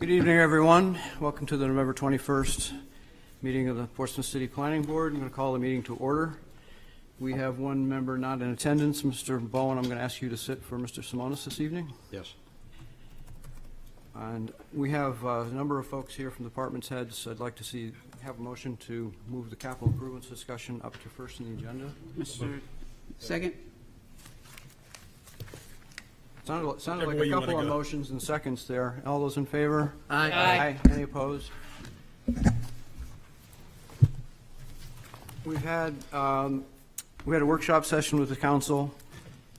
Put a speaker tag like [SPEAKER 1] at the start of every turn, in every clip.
[SPEAKER 1] Good evening, everyone. Welcome to the November 21st meeting of the Portsmouth City Planning Board. I'm going to call the meeting to order. We have one member not in attendance, Mr. Bowen. I'm going to ask you to sit for Mr. Simonis this evening.
[SPEAKER 2] Yes.
[SPEAKER 1] And we have a number of folks here from departments heads. I'd like to have a motion to move the capital improvements discussion up to first in the agenda.
[SPEAKER 3] Mr. Second?
[SPEAKER 1] Sounded like a couple of motions and seconds there. All those in favor?
[SPEAKER 3] Aye.
[SPEAKER 1] Aye. Any opposed? We had a workshop session with the council.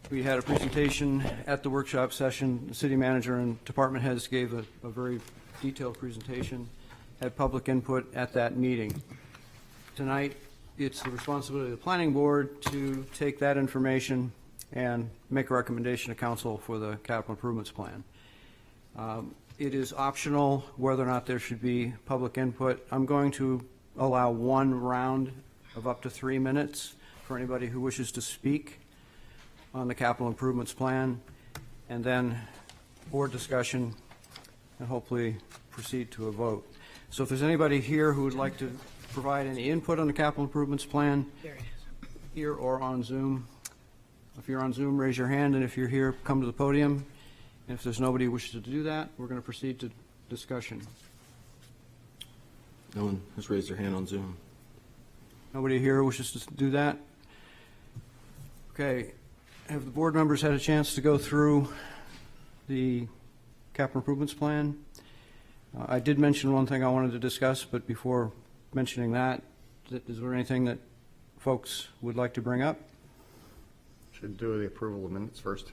[SPEAKER 1] We had a presentation at the workshop session. The city manager and department heads gave a very detailed presentation, had public input at that meeting. Tonight, it's the responsibility of the planning board to take that information and make a recommendation to council for the capital improvements plan. It is optional whether or not there should be public input. I'm going to allow one round of up to 3 minutes for anybody who wishes to speak on the capital improvements plan, and then board discussion, and hopefully proceed to a vote. So if there's anybody here who would like to provide any input on the capital improvements plan, here or on Zoom. If you're on Zoom, raise your hand, and if you're here, come to the podium. And if there's nobody who wishes to do that, we're going to proceed to discussion.
[SPEAKER 2] No one has raised their hand on Zoom.
[SPEAKER 1] Nobody here wishes to do that? Okay. Have the board members had a chance to go through the capital improvements plan? I did mention one thing I wanted to discuss, but before mentioning that, is there anything that folks would like to bring up?
[SPEAKER 4] Should do the approval of minutes first.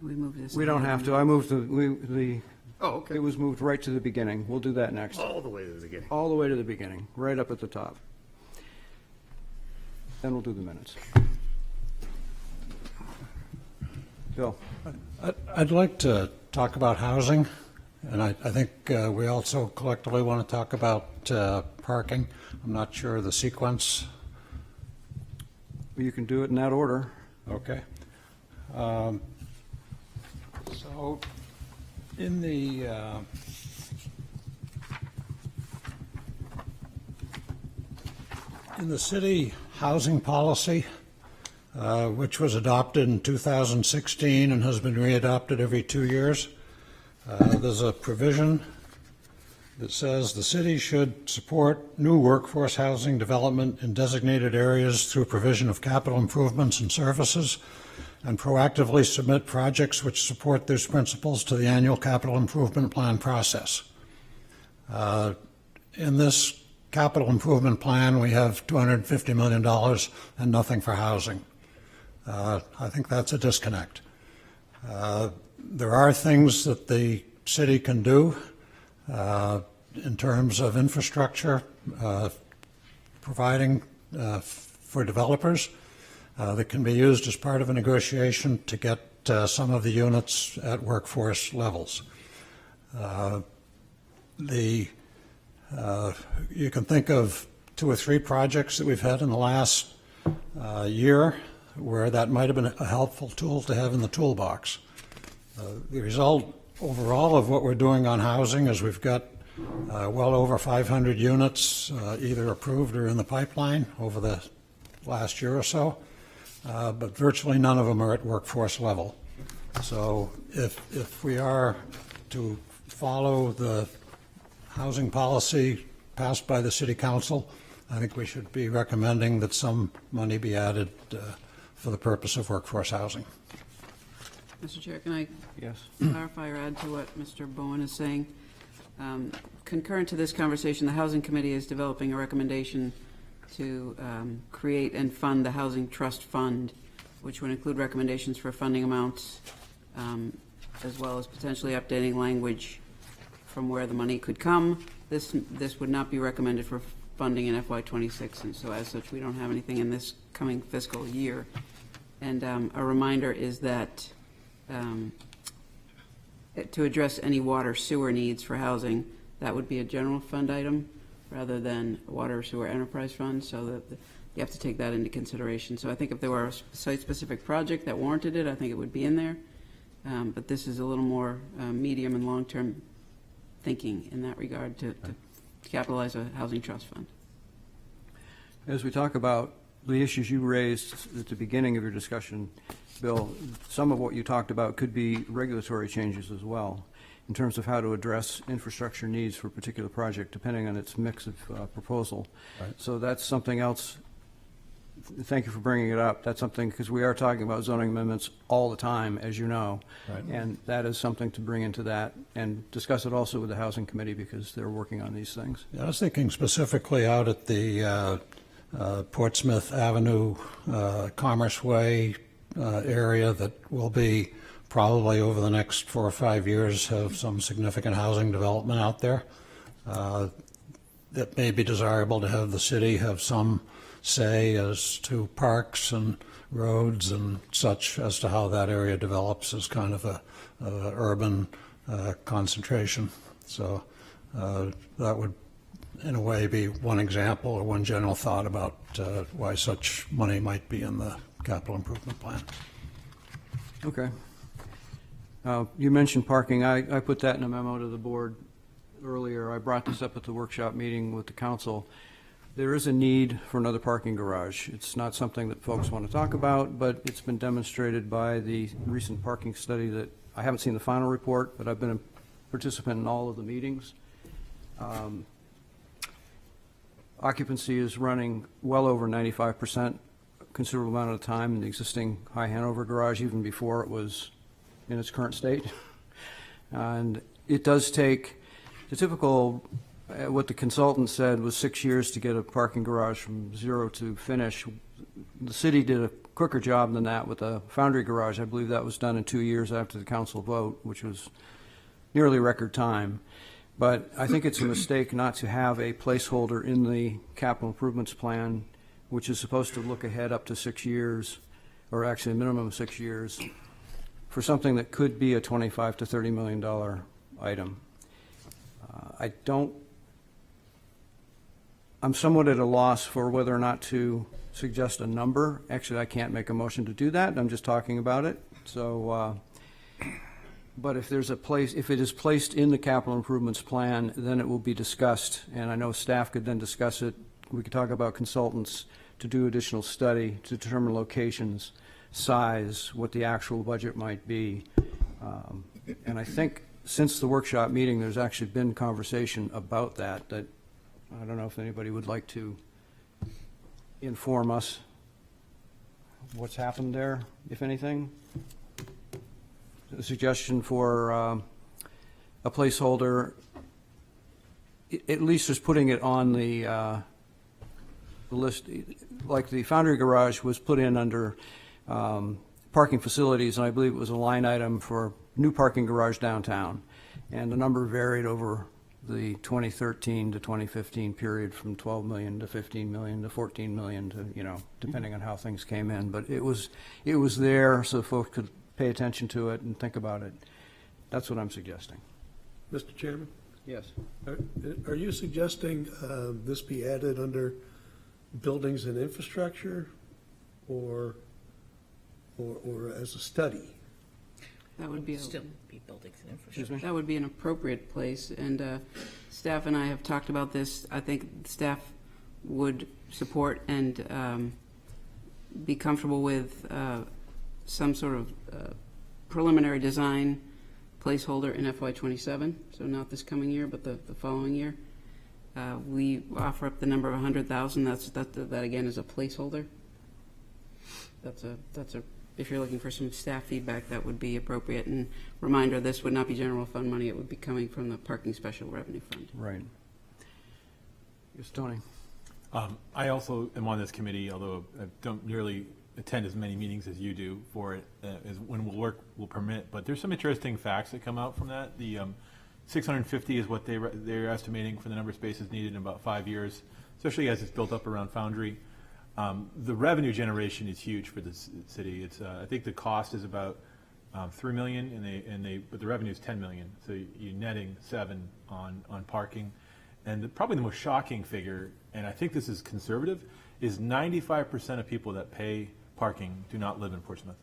[SPEAKER 3] We move this.
[SPEAKER 1] We don't have to. I moved the
[SPEAKER 4] Oh, okay.
[SPEAKER 1] it was moved right to the beginning. We'll do that next.
[SPEAKER 4] All the way to the beginning.
[SPEAKER 1] All the way to the beginning, right up at the top. Then we'll do the minutes. Bill.
[SPEAKER 5] I'd like to talk about housing, and I think we also collectively want to talk about parking. I'm not sure of the sequence.
[SPEAKER 1] You can do it in that order.
[SPEAKER 5] Okay. So in the city housing policy, which was adopted in 2016 and has been readopted every 2 years, there's a provision that says the city should support new workforce housing development in designated areas through provision of capital improvements and services, and proactively submit projects which support those principles to the annual capital improvement plan process. In this capital improvement plan, we have $250 million and nothing for housing. I think that's a disconnect. There are things that the city can do in terms of infrastructure, providing for developers that can be used as part of a negotiation to get some of the units at workforce levels. You can think of 2 or 3 projects that we've had in the last year where that might have been a helpful tool to have in the toolbox. The result overall of what we're doing on housing is we've got well over 500 units either approved or in the pipeline over the last year or so, but virtually none of them are at workforce level. So if we are to follow the housing policy passed by the City Council, I think we should be recommending that some money be added for the purpose of workforce housing.
[SPEAKER 3] Mr. Chair, can I
[SPEAKER 1] Yes.
[SPEAKER 3] clarify or add to what Mr. Bowen is saying? Concurrent to this conversation, the Housing Committee is developing a recommendation to create and fund the Housing Trust Fund, which would include recommendations for funding amounts, as well as potentially updating language from where the money could come. This would not be recommended for funding in FY26, and so as such, we don't have anything in this coming fiscal year. And a reminder is that to address any water sewer needs for housing, that would be a general fund item rather than water sewer enterprise fund, so that you have to take that into consideration. So I think if there were a site-specific project that warranted it, I think it would be in there. But this is a little more medium and long-term thinking in that regard to capitalize a housing trust fund.
[SPEAKER 1] As we talk about the issues you raised at the beginning of your discussion, Bill, some of what you talked about could be regulatory changes as well, in terms of how to address infrastructure needs for a particular project, depending on its mix of proposal.
[SPEAKER 5] Right.
[SPEAKER 1] So that's something else. Thank you for bringing it up. That's something, because we are talking about zoning amendments all the time, as you know.
[SPEAKER 5] Right.
[SPEAKER 1] And that is something to bring into that and discuss it also with the Housing Committee, because they're working on these things.
[SPEAKER 5] Yeah, I was thinking specifically out at the Portsmouth Avenue, Commerce Way area that will be probably over the next 4 or 5 years have some significant housing development out there. It may be desirable to have the city have some say as to parks and roads and such as to how that area develops as kind of a urban concentration. So that would, in a way, be one example or one general thought about why such money might be in the capital improvement plan.
[SPEAKER 1] Okay. You mentioned parking. I put that in a memo to the board earlier. I brought this up at the workshop meeting with the council. There is a need for another parking garage. It's not something that folks want to talk about, but it's been demonstrated by the recent parking study that, I haven't seen the final report, but I've been a participant in all of the meetings. Occupancy is running well over 95%, considerable amount of the time in the existing High Hanover garage, even before it was in its current state. And it does take, the typical, what the consultant said was 6 years to get a parking garage from zero to finish. The city did a quicker job than that with a Foundry garage. I believe that was done in 2 years after the council vote, which was nearly record time. But I think it's a mistake not to have a placeholder in the capital improvements plan, which is supposed to look ahead up to 6 years, or actually a minimum of 6 years, for something that could be a $25 to $30 million item. I'm somewhat at a loss for whether or not to suggest a number. Actually, I can't make a motion to do that. I'm just talking about it. So, but if there's a place, if it is placed in the capital improvements plan, then it will be discussed. And I know staff could then discuss it. We could talk about consultants to do additional study to determine locations, size, what the actual budget might be. And I think since the workshop meeting, there's actually been conversation about that I don't know if anybody would like to inform us what's happened there, if anything. A suggestion for a placeholder, at least just putting it on the list, like the Foundry garage was put in under parking facilities, and I believe it was a line item for new parking garage downtown. And the number varied over the 2013 to 2015 period, from 12 million to 15 million to 14 million to, depending on how things came in. But it was there so folks could pay attention to it and think about it. That's what I'm suggesting.
[SPEAKER 6] Mr. Chairman,
[SPEAKER 1] Yes.
[SPEAKER 6] are you suggesting this be added under buildings and infrastructure or as a study?
[SPEAKER 3] That would be
[SPEAKER 7] Still be buildings and infrastructure.
[SPEAKER 1] Excuse me?
[SPEAKER 3] That would be an appropriate place, and staff and I have talked about this. I think staff would support and be comfortable with some sort of preliminary design placeholder in FY27, so not this coming year, but the following year. We offer up the number of 100,000. That again is a placeholder. That's a if you're looking for some staff feedback, that would be appropriate. And reminder, this would not be general fund money. It would be coming from the parking special revenue fund.
[SPEAKER 1] Right. Yes, Tony.
[SPEAKER 8] I also am on this committee, although I don't nearly attend as many meetings as you do for it, as when will permit. But there's some interesting facts that come out from that. The 650 is what they're estimating for the number of spaces needed in about 5 years, especially as it's built up around Foundry. The revenue generation is huge for the city. It's I think the cost is about $3 million, but the revenue is $10 million. So you're netting $7 on parking. And probably the most shocking figure, and I think this is conservative, is 95% of people that pay parking do not live in Portsmouth.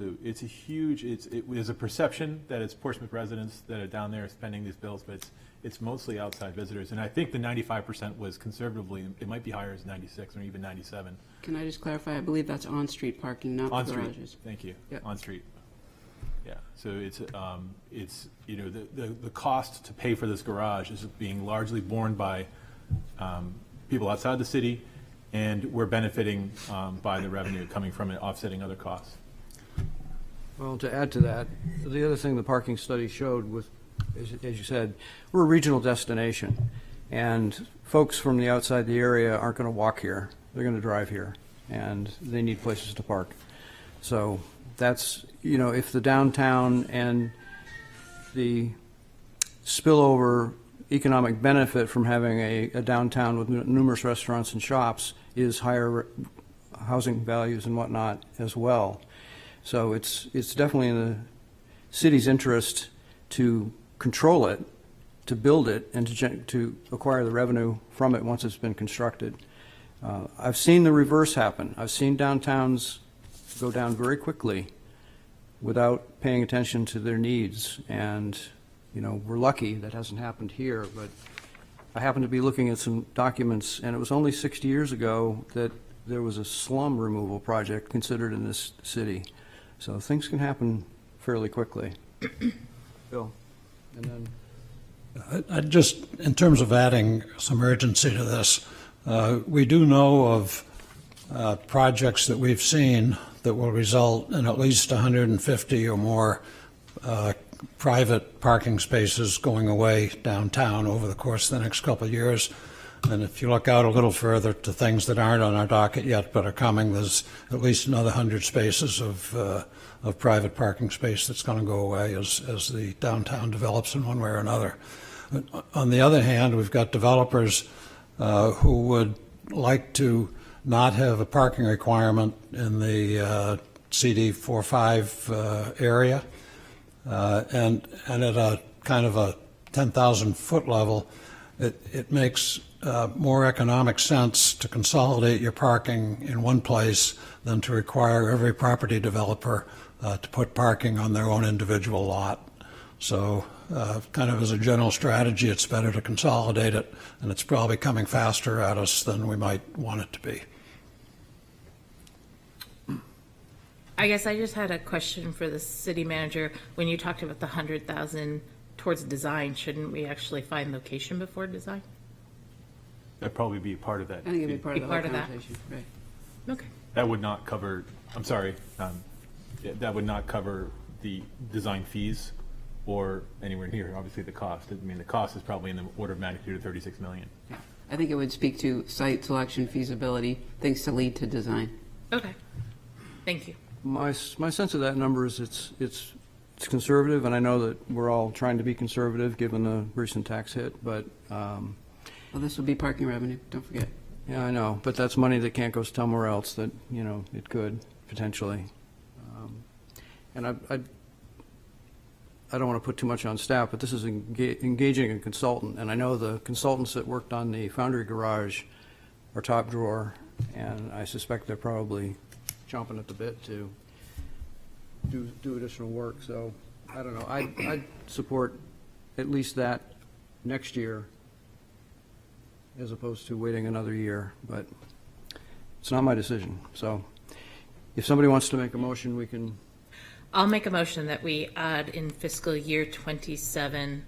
[SPEAKER 8] So it's a huge, there's a perception that it's Portsmouth residents that are down there spending these bills, but it's mostly outside visitors. And I think the 95% was conservatively, it might be higher as 96 or even 97.
[SPEAKER 3] Can I just clarify? I believe that's on-street parking, not
[SPEAKER 8] On
[SPEAKER 3] the
[SPEAKER 8] street,
[SPEAKER 3] garages.
[SPEAKER 8] thank you,
[SPEAKER 3] Yep.
[SPEAKER 8] on street. Yeah, so it's, you know, the cost to pay for this garage is being largely borne by people outside the city, and we're benefiting by the revenue coming from it, offsetting other costs.
[SPEAKER 1] Well, to add to that, the other thing the parking study showed with, as you said, we're a regional destination, and folks from the outside the area aren't going to walk here. They're going to drive here, and they need places to park. So that's, you know, if the downtown and the spillover economic benefit from having a downtown with numerous restaurants and shops is higher housing values and whatnot as well. So it's definitely in the city's interest to control it, to build it, and to acquire the revenue from it once it's been constructed. I've seen the reverse happen. I've seen downtowns go down very quickly without paying attention to their needs. And, you know, we're lucky that hasn't happened here, but I happened to be looking at some documents, and it was only 60 years ago that there was a slum removal project considered in this city. So things can happen fairly quickly. Bill, and then
[SPEAKER 5] I just, in terms of adding some urgency to this, we do know of projects that we've seen that will result in at least 150 or more private parking spaces going away downtown over the course of the next couple of years. And if you look out a little further to things that aren't on our docket yet but are coming, there's at least another 100 spaces of private parking space that's going to go away as the downtown develops in one way or another. But on the other hand, we've got developers who would like to not have a parking requirement in the CD 4-5 area, and at a kind of a 10,000 foot level, it makes more economic sense to consolidate your parking in one place than to require every property developer to put parking on their own individual lot. So kind of as a general strategy, it's better to consolidate it, and it's probably coming faster at us than we might want it to be.
[SPEAKER 7] I guess I just had a question for the city manager. When you talked about the 100,000 towards design, shouldn't we actually find location before design?
[SPEAKER 8] That'd probably be part of that.
[SPEAKER 3] I think it'd be part of the whole
[SPEAKER 7] Be part of that.
[SPEAKER 3] conversation. Right.
[SPEAKER 7] Okay.
[SPEAKER 8] That would not cover, I'm sorry, that would not cover the design fees or anywhere near, obviously, the cost. I mean, the cost is probably in the order of magnitude of 36 million.
[SPEAKER 3] Yeah. I think it would speak to site selection, feasibility, things to lead to design.
[SPEAKER 7] Okay. Thank you.
[SPEAKER 1] my sense of that number is it's conservative, and I know that we're all trying to be conservative given the recent tax hit, but
[SPEAKER 3] Well, this would be parking revenue, don't forget.
[SPEAKER 1] yeah, I know, but that's money that can't go somewhere else that, you know, it could potentially. And I don't want to put too much on staff, but this is engaging a consultant, and I know the consultants that worked on the Foundry Garage are top drawer, and I suspect they're probably chomping at the bit to do additional work. So I don't know. I'd support at least that next year as opposed to waiting another year, but it's not my decision. So if somebody wants to make a motion, we can.
[SPEAKER 7] I'll make a motion that we add in fiscal year 27,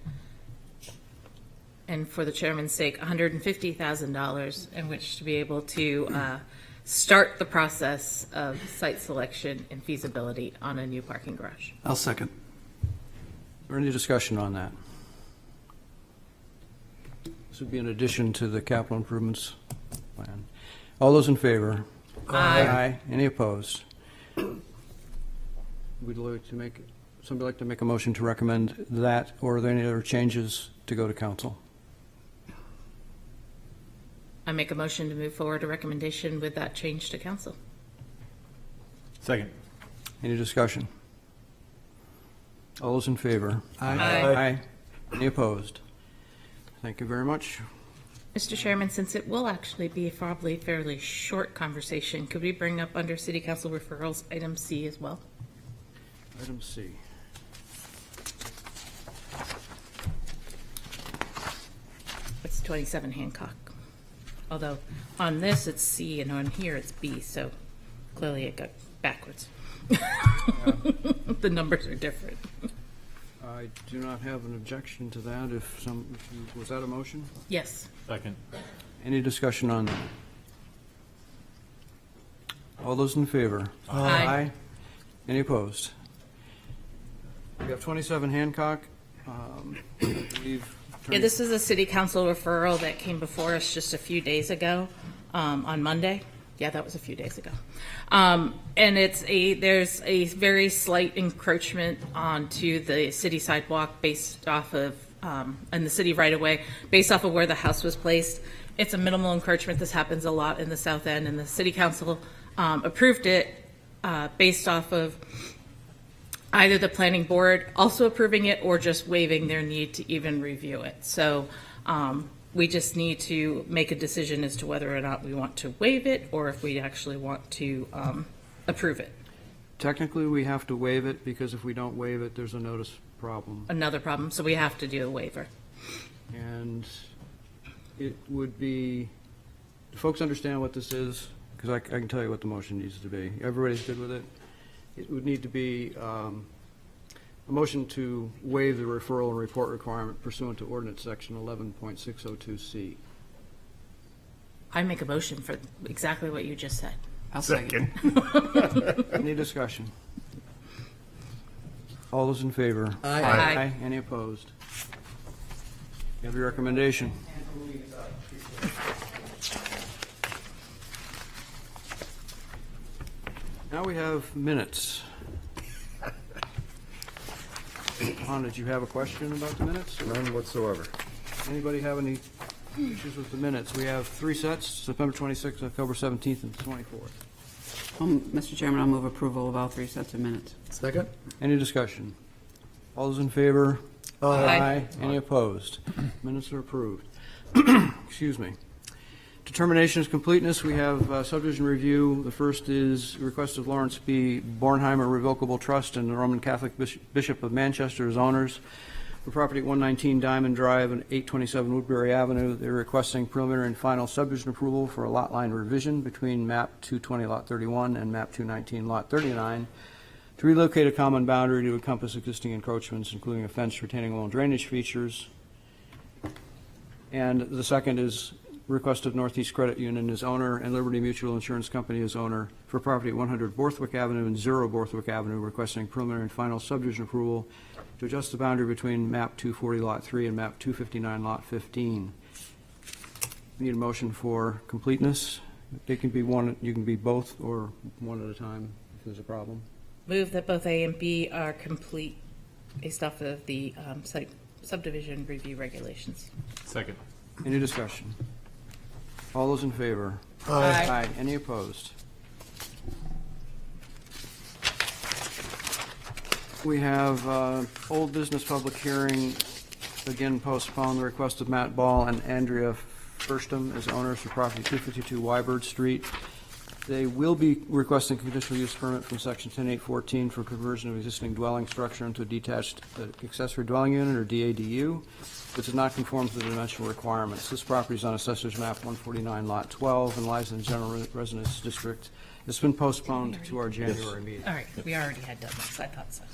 [SPEAKER 7] and for the chairman's sake, $150,000 in which to be able to start the process of site selection and feasibility on a new parking garage.
[SPEAKER 6] I'll second.
[SPEAKER 1] Is there any discussion on that? This would be in addition to the capital improvements plan. All those in favor? Aye. Any opposed? Would like to make, somebody like to make a motion to recommend that, or are there any other changes to go to council?
[SPEAKER 7] I make a motion to move forward a recommendation with that change to council.
[SPEAKER 8] Second.
[SPEAKER 1] Any discussion? All those in favor?
[SPEAKER 7] Aye.
[SPEAKER 1] Any opposed? Thank you very much.
[SPEAKER 7] Mr. Chairman, since it will actually be probably a fairly short conversation, could we bring up under City Council referrals item C as well?
[SPEAKER 1] Item C.
[SPEAKER 7] It's 27 Hancock. Although on this it's C and on here it's B, so clearly it got backwards. The numbers are different.
[SPEAKER 1] I do not have an objection to that. Was that a motion?
[SPEAKER 7] Yes.
[SPEAKER 8] Second.
[SPEAKER 1] Any discussion on that? All those in favor?
[SPEAKER 7] Aye.
[SPEAKER 1] Any opposed? We have 27 Hancock.
[SPEAKER 7] Yeah, this is a city council referral that came before us just a few days ago, on Monday. Yeah, that was a few days ago. And there's a very slight encroachment onto the city sidewalk based off of, and the city right away, based off of where the house was placed. It's a minimal encroachment. This happens a lot in the south end, and the city council approved it based off of either the planning board also approving it or just waiving their need to even review it. So we just need to make a decision as to whether or not we want to waive it or if we actually want to approve it.
[SPEAKER 1] Technically, we have to waive it because if we don't waive it, there's a notice problem.
[SPEAKER 7] Another problem, so we have to do a waiver.
[SPEAKER 1] And it would be, do folks understand what this is? Because I can tell you what the motion needs to be. Everybody's good with it? It would need to be a motion to waive the referral and report requirement pursuant to ordinance section 11.602C.
[SPEAKER 7] I make a motion for exactly what you just said.
[SPEAKER 3] I'll second.
[SPEAKER 1] Any discussion? All those in favor?
[SPEAKER 7] Aye.
[SPEAKER 1] Any opposed? You have your recommendation. Now we have minutes. Ron, did you have a question about the minutes?
[SPEAKER 4] None whatsoever.
[SPEAKER 1] Anybody have any issues with the minutes? We have 3 sets, September 26th, October 17th, and 24th.
[SPEAKER 3] Mr. Chairman, I'll move approval of all 3 sets of minutes.
[SPEAKER 6] Second?
[SPEAKER 1] Any discussion? All those in favor?
[SPEAKER 7] Aye.
[SPEAKER 1] Any opposed? Minutes are approved. Excuse me. Determination of completeness, we have subdivision review. The first is request of Lawrence B. Bornheimer Revocable Trust and the Roman Catholic Bishop of Manchester as owners for property at 119 Diamond Drive and 827 Woodbury Avenue. They're requesting preliminary and final subdivision approval for a lot line revision between map 220 lot 31 and map 219 lot 39 to relocate a common boundary to encompass existing encroachments, including a fence, retaining wall, and drainage features. And the second is request of Northeast Credit Union as owner and Liberty Mutual Insurance Company as owner for property at 100 Borthwick Avenue and 0 Borthwick Avenue, requesting preliminary and final subdivision approval to adjust the boundary between map 240 lot 3 and map 259 lot 15. We need a motion for completeness. They can be one, you can be both or one at a time if there's a problem.
[SPEAKER 7] Move that both A and B are complete based off of the site subdivision review regulations.
[SPEAKER 8] Second.
[SPEAKER 1] Any discussion? All those in favor?
[SPEAKER 7] Aye.
[SPEAKER 1] Any opposed? We have old business public hearing, again postponed, the request of Matt Ball and Andrea Firstham as owners for property 252 Wybird Street. They will be requesting conditional use permit from section 10814 for conversion of existing dwelling structure into a detached accessory dwelling unit, or DADU, which does not conform to the dimensional requirements. This property is on Assessor's Map 149, Lot 12, and lies in the General Residence District. It's been postponed to our January meeting.
[SPEAKER 7] All right, we already had done this, I thought so.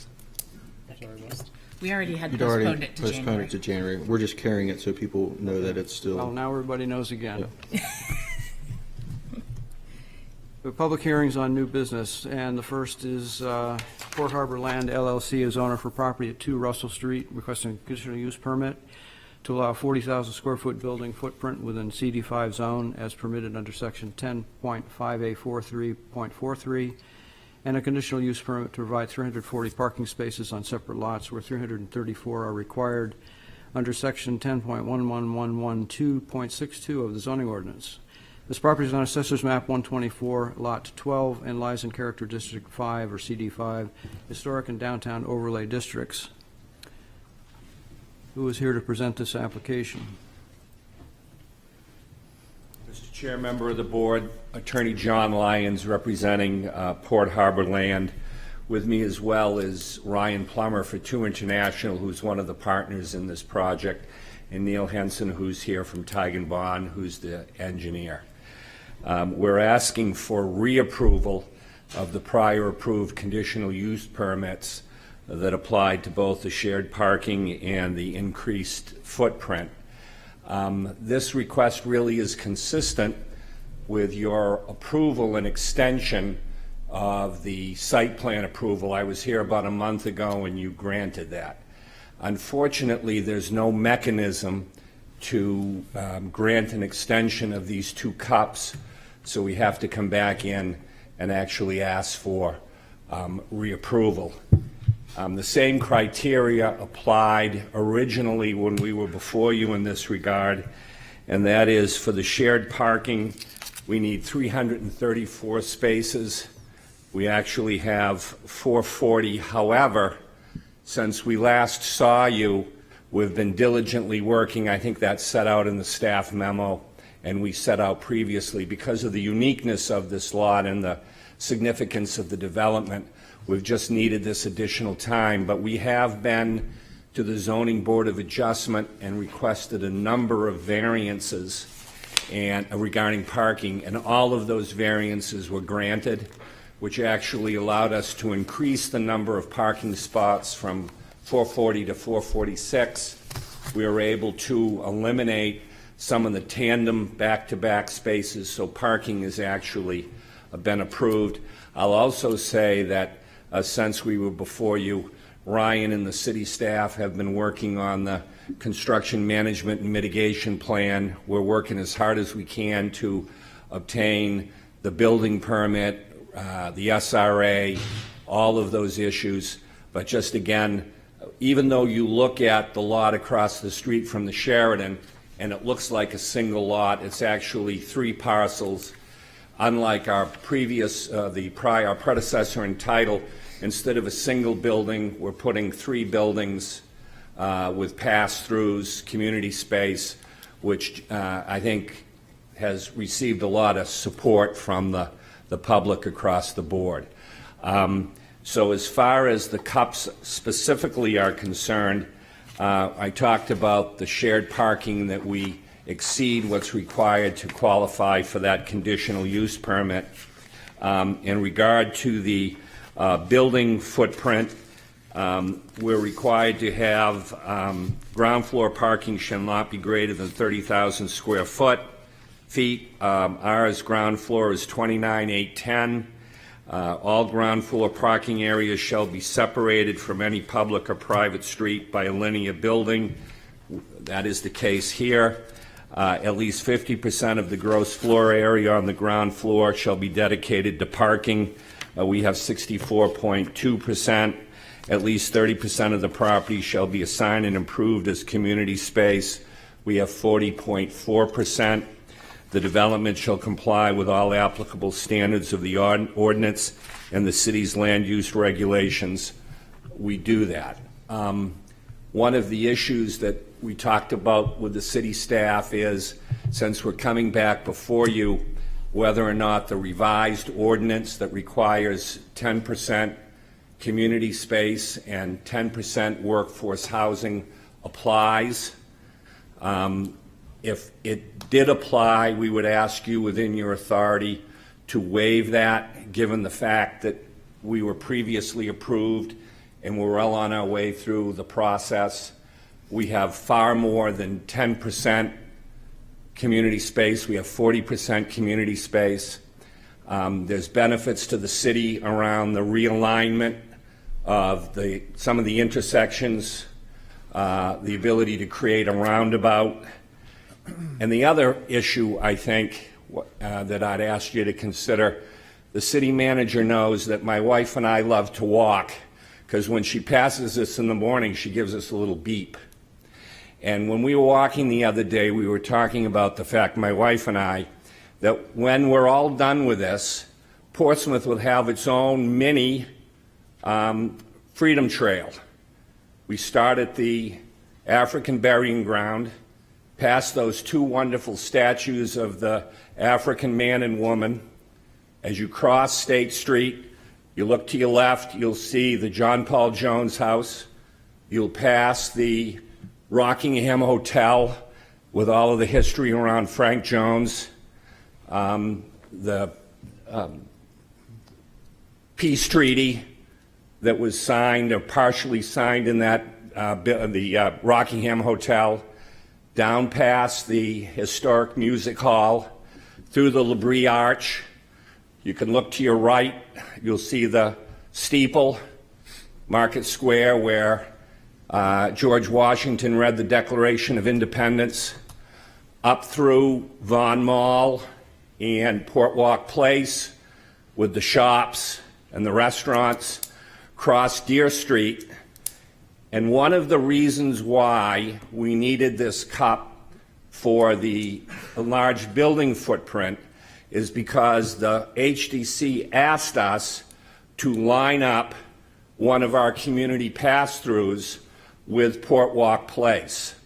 [SPEAKER 7] Got confused. We already had
[SPEAKER 2] You'd
[SPEAKER 7] postponed
[SPEAKER 2] already
[SPEAKER 7] it to
[SPEAKER 2] postponed
[SPEAKER 7] January.
[SPEAKER 2] it to January. We're just carrying it so people know that it's
[SPEAKER 1] Well,
[SPEAKER 2] still,
[SPEAKER 1] now everybody knows again. The public hearings on new business, and the first is Port Harbor Land LLC as owner for property at 2 Russell Street, requesting a conditional use permit to allow 40,000 square foot building footprint within CD5 zone as permitted under section 10.5A43.43, and a conditional use permit to provide 340 parking spaces on separate lots where 334 are required under section 10.11112.62 of the zoning ordinance. This property is on Assessor's Map 124, Lot 12, and lies in Character District 5, or CD5, Historic and Downtown Overlay Districts. Who is here to present this application?
[SPEAKER 9] Mr. Chair, member of the board, Attorney John Lyons representing Port Harbor Land. With me as well is Ryan Plummer for Two International, who's one of the partners in this project, and Neil Henson, who's here from Tigard Bond, who's the engineer. We're asking for reapproval of the prior approved conditional use permits that applied to both the shared parking and the increased footprint. This request really is consistent with your approval and extension of the site plan approval. I was here about a month ago and you granted that. Unfortunately, there's no mechanism to grant an extension of these two cups, so we have to come back in and actually ask for reapproval. The same criteria applied originally when we were before you in this regard, and that is for the shared parking, we need 334 spaces. We actually have 440. However, since we last saw you, we've been diligently working. I think that's set out in the staff memo, and we set out previously. Because of the uniqueness of this lot and the significance of the development, we've just needed this additional time. But we have been to the Zoning Board of Adjustment and requested a number of variances and regarding parking, and all of those variances were granted, which actually allowed us to increase the number of parking spots from 440 to 446. We were able to eliminate some of the tandem back-to-back spaces, so parking has actually been approved. I'll also say that since we were before you, Ryan and the city staff have been working on the construction management and mitigation plan. We're working as hard as we can to obtain the building permit, the SRA, all of those issues. But just again, even though you look at the lot across the street from the Sheridan and it looks like a single lot, it's actually 3 parcels. Unlike our previous, our predecessor in title, instead of a single building, we're putting 3 buildings with pass-throughs, community space, which I think has received a lot of support from the public across the board. So as far as the cups specifically are concerned, I talked about the shared parking that we exceed what's required to qualify for that conditional use permit. In regard to the building footprint, we're required to have ground floor parking shall not be greater than 30,000 square feet. Ours ground floor is 29,810. All ground floor parking areas shall be separated from any public or private street by a linear building. That is the case here. At least 50% of the gross floor area on the ground floor shall be dedicated to parking. We have 64.2%. At least 30% of the property shall be assigned and improved as community space. We have 40.4%. The development shall comply with all applicable standards of the ordinance and the city's land use regulations. We do that. One of the issues that we talked about with the city staff is, since we're coming back before you, whether or not the revised ordinance that requires 10% community space and 10% workforce housing applies. If it did apply, we would ask you within your authority to waive that, given the fact that we were previously approved and we're well on our way through the process. We have far more than 10% community space. We have 40% community space. There's benefits to the city around the realignment of some of the intersections, the ability to create a roundabout. And the other issue, I think, that I'd ask you to consider, the city manager knows that my wife and I love to walk, because when she passes us in the morning, she gives us a little beep. And when we were walking the other day, we were talking about the fact, my wife and I, that when we're all done with this, Portsmouth will have its own mini Freedom Trail. We start at the African Burying Ground, past those 2 wonderful statues of the African man and woman. As you cross State Street, You look to your left, you'll see the John Paul Jones House. You'll pass the Rockingham Hotel with all of the history around Frank Jones, the peace treaty that was signed or partially signed in that the Rockingham Hotel, down past the historic music hall, through the Labrie Arch. You can look to your right, you'll see the steeple, Market Square, where George Washington read the Declaration of Independence, up through Vaughan Mall and Port Walk Place with the shops and the restaurants, cross Deer Street. And one of the reasons why we needed this cup for the large building footprint is because the HDC asked us to line up one of our community pass-throughs with Port Walk Place.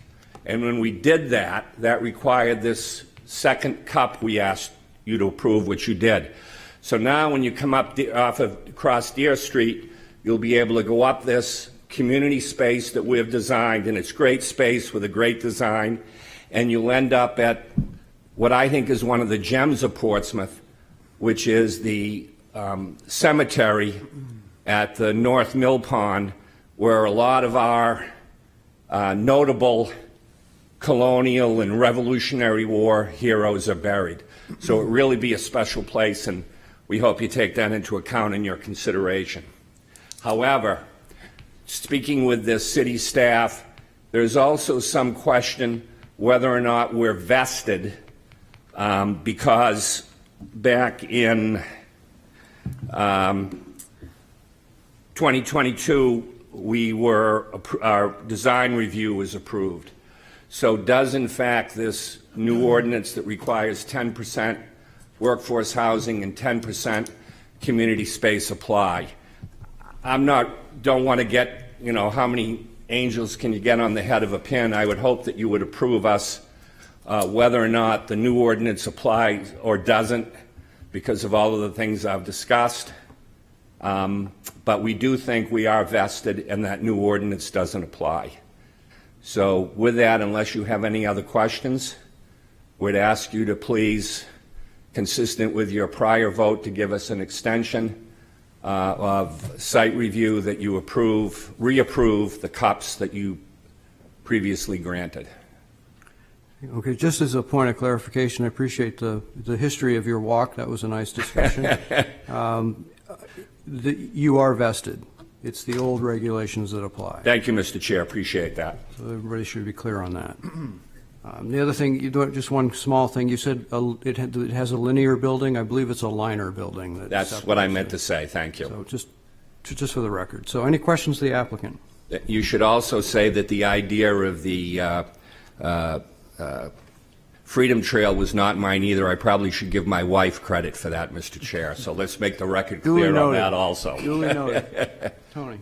[SPEAKER 9] And when we did that, that required this second cup we asked you to approve, which you did. So now when you come up across Deer Street, you'll be able to go up this community space that we have designed, and it's great space with a great design, and you'll end up at what I think is one of the gems of Portsmouth, which is the cemetery at the North Mill Pond, where a lot of our notable colonial and Revolutionary War heroes are buried. So it really be a special place, and we hope you take that into account in your consideration. However, speaking with the city staff, there's also some question whether or not we're vested, because back in 2022, our design review was approved. So does, in fact, this new ordinance that requires 10% workforce housing and 10% community space apply? Don't want to get, how many angels can you get on the head of a pin? I would hope that you would approve us whether or not the new ordinance applies or doesn't, because of all of the things I've discussed. But we do think we are vested and that new ordinance doesn't apply. So with that, unless you have any other questions, we'd ask you to please, consistent with your prior vote, to give us an extension of site review that you reapprove the cups that you previously granted.
[SPEAKER 1] Okay, just as a point of clarification, I appreciate the history of your walk. That was a nice discussion. You are vested. It's the old regulations that apply.
[SPEAKER 9] Thank you, Mr. Chair. Appreciate that.
[SPEAKER 1] So everybody should be clear on that. The other thing, just one small thing, you said it has a linear building. I believe it's a liner building.
[SPEAKER 9] That's what I meant to say. Thank you.
[SPEAKER 1] So just for the record. So any questions to the applicant?
[SPEAKER 9] You should also say that the idea of the Freedom Trail was not mine either. I probably should give my wife credit for that, Mr. Chair. So let's make the record clear on that also.
[SPEAKER 1] Duly noted. Tony.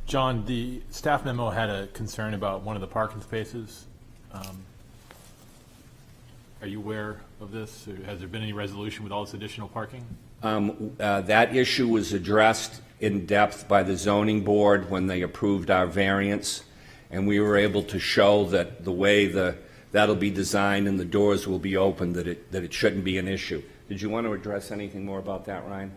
[SPEAKER 8] John, the staff memo had a concern about one of the parking spaces. Are you aware of this? Or has there been any resolution with all this additional parking?
[SPEAKER 9] That issue was addressed in depth by the zoning board when they approved our variance, and we were able to show that the way that'll be designed and the doors will be open, that it shouldn't be an issue. Did you want to address anything more about that, Ryan?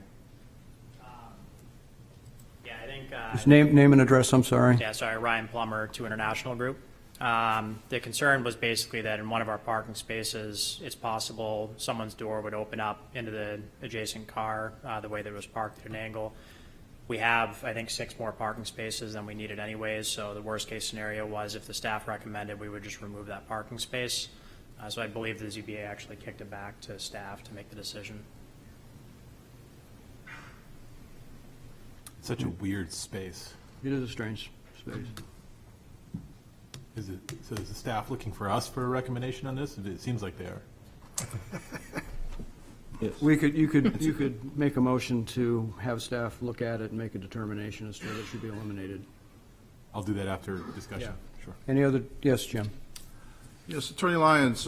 [SPEAKER 10] Yeah, I think.
[SPEAKER 1] Just name and address, I'm sorry.
[SPEAKER 10] Yeah, sorry, Ryan Plummer, 2 International Group. The concern was basically that in one of our parking spaces, it's possible someone's door would open up into the adjacent car, the way that it was parked at an angle. We have, I think, 6 more parking spaces than we needed anyways, so the worst case scenario was if the staff recommended, we would just remove that parking space. So I believe the ZBA actually kicked it back to staff to make the decision.
[SPEAKER 8] Such a weird space.
[SPEAKER 1] It is a strange space.
[SPEAKER 8] So is the staff looking for us for a recommendation on this? It seems like they are.
[SPEAKER 1] You could make a motion to have staff look at it and make a determination as to whether it should be eliminated.
[SPEAKER 8] I'll do that after discussion.
[SPEAKER 1] Yeah.
[SPEAKER 8] Sure.
[SPEAKER 1] Any other? Yes, Jim.
[SPEAKER 11] Yes, Attorney Lyons,